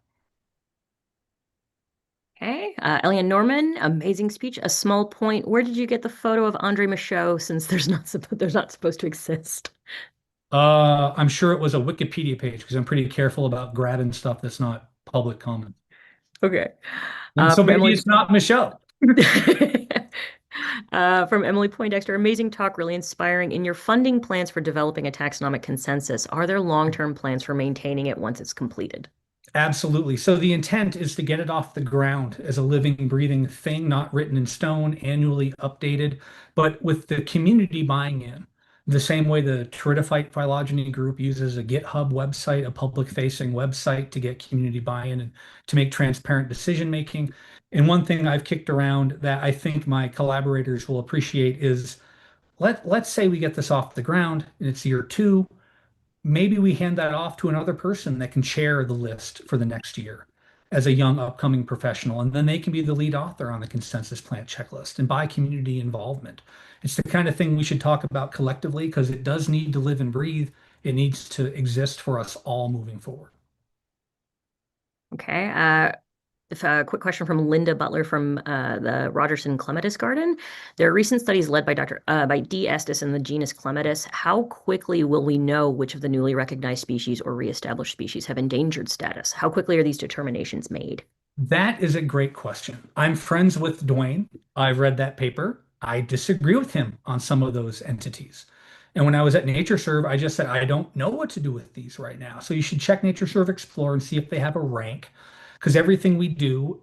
Okay, Elian Norman, amazing speech. A small point. Where did you get the photo of Andre Michaud since there's not supposed to exist? I'm sure it was a Wikipedia page because I'm pretty careful about grabbing stuff that's not public comment. Okay. And so From maybe Emily it's not Michelle. from Emily Poindexter, amazing talk, really inspiring. In your funding plans for developing a taxonomic consensus, are there long-term plans for maintaining it once it's completed? Absolutely. So the intent is to get it off the ground as a living, breathing thing, not written in stone, annually updated, but with the community buying in. The same way the Pteridophyte phylogeny group uses a GitHub website, a public-facing website to get community buy-in and to make transparent decision making. And one thing I've kicked around that I think my collaborators will appreciate is let's say we get this off the ground and it's year two. Maybe we hand that off to another person that can chair the list for the next year as a young upcoming professional, and then they can be the lead author on the consensus plant checklist and by community involvement. It's the kind of thing we should talk about collectively because it does need to live and breathe. It needs to exist for us all moving forward. Okay. If a quick question from Linda Butler from the Rogerson Clematis Garden. There are recent studies led by by D. Estes in the genus Clematis. How quickly will we know which of the newly recognized species or reestablished species have endangered status? How quickly are these determinations made? That is a great question. I'm friends with Dwayne. I've read that paper. I disagree with him on some of those entities. And when I was at NatureServe, I just said, I don't know what to do with these right now. So you should check NatureServe Explorer and see if they have a rank, because everything we do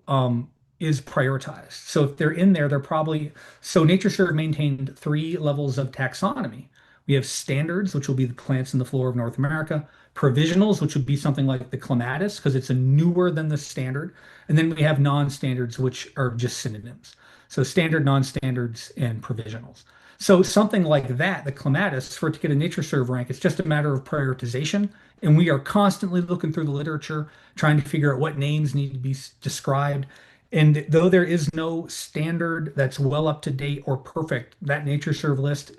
is prioritized. So if they're in there, they're probably, so NatureServe maintained three levels of taxonomy. We have standards, which will be the plants in the flora of North America, provisionals, which would be something like the clematis, because it's a newer than the standard. And then we have non-standards, which are just synonyms. So standard, non-standards, and provisionals. So something like that, the clematis, for it to get a NatureServe rank, it's just a matter of prioritization. And we are constantly looking through the literature, trying to figure out what names need to be described. And though there is no standard that's well up to date or perfect, that NatureServe list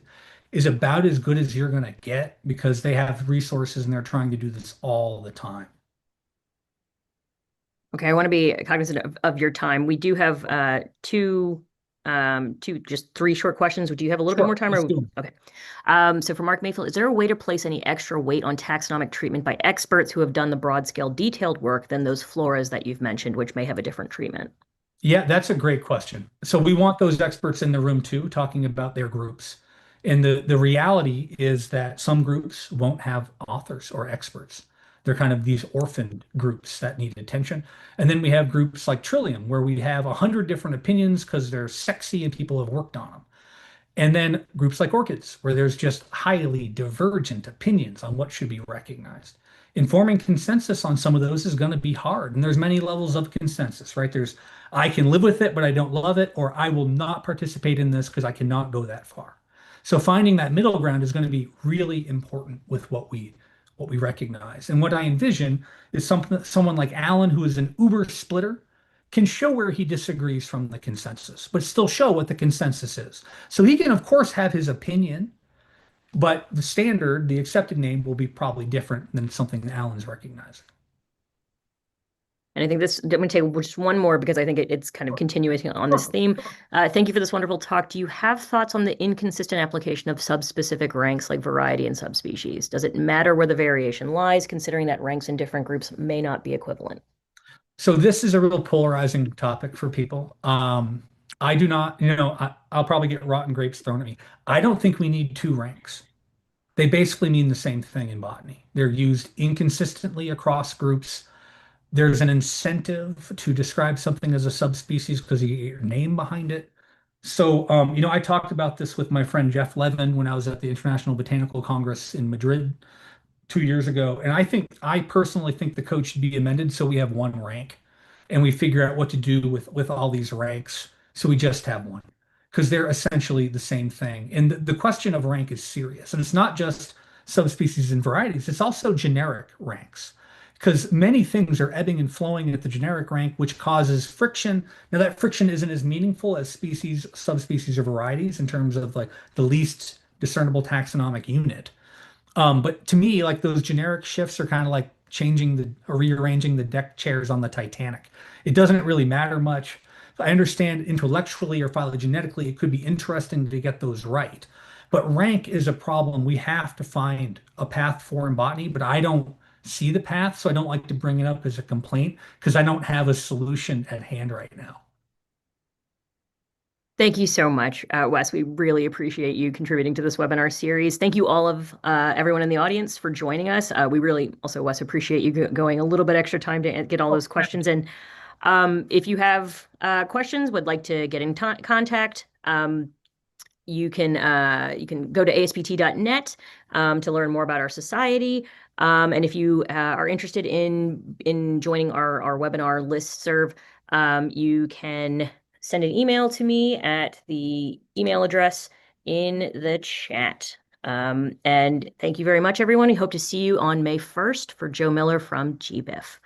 is about as good as you're going to get because they have resources and they're trying to do this all the time. Okay, I want to be cognizant of your time. We do have just three short questions. Do you have a little bit more Sure, time? let's Or do it. okay. So for Mark Mayfield, is there a way to place any extra weight on taxonomic treatment by experts who have done the broad scale detailed work than those floras that you've mentioned, which may have a different treatment? Yeah, that's a great question. So we want those experts in the room too, talking about their groups. And the reality is that some groups won't have authors or experts. They're kind of these orphaned groups that need attention. And then we have groups like Trillium, where we have 100 different opinions because they're sexy and people have worked on them. And then groups like orchids, where there's just highly divergent opinions on what should be recognized. Informing consensus on some of those is going to be hard. And there's many levels of consensus, right? There's, I can live with it, but I don't love it, or I will not participate in this because I cannot go that far. So finding that middle ground is going to be really important with what we recognize. And what I envision is someone like Alan, who is an uber splitter, can show where he disagrees from the consensus, but still show what the consensus is. So he can, of course, have his opinion, but the standard, the accepted name, will be probably different than something that Alan's recognizing. And I think this, I'm going to take just one more because I think it's kind of continuing on this Sure. theme. Thank you for this wonderful talk. Do you have thoughts on the inconsistent application of subspecific ranks like variety and subspecies? Does it matter where the variation lies, considering that ranks in different groups may not be equivalent? So this is a real polarizing topic for people. I do not, I'll probably get rotten grapes thrown at me. I don't think we need two ranks. They basically mean the same thing in botany. They're used inconsistently across groups. There's an incentive to describe something as a subspecies because you get your name behind it. So, I talked about this with my friend Jeff Levin when I was at the International Botanical Congress in Madrid 2 years ago. And I personally think the code should be amended so we have one rank and we figure out what to do with all these ranks. So we just have one because they're essentially the same thing. And the question of rank is serious. And it's not just subspecies and varieties, it's also generic ranks because many things are ebbing and flowing at the generic rank, which causes friction. Now, that friction isn't as meaningful as species, subspecies, or varieties in terms of like the least discernible taxonomic unit. But to me, like those generic shifts are kind of like changing the or rearranging the deck chairs on the Titanic. It doesn't really matter much. I understand intellectually or phylogenetically, it could be interesting to get those right. But rank is a problem we have to find a path for in botany, but I don't see the path, so I don't like to bring it up as a complaint because I don't have a solution at hand right now. Thank you so much, Wes. We really appreciate you contributing to this webinar series. Thank you all of everyone in the audience for joining us. We really also, Wes, appreciate you going a little bit extra time to get all those questions in. If you have questions, would like to get in contact, you can go to aspt.net to learn more about our society. And if you are interested in joining our webinar listserv, you can send an email to me at the email address in the chat. And thank you very much, everyone. We hope to see you on May 1st for Joe Miller from GBIF.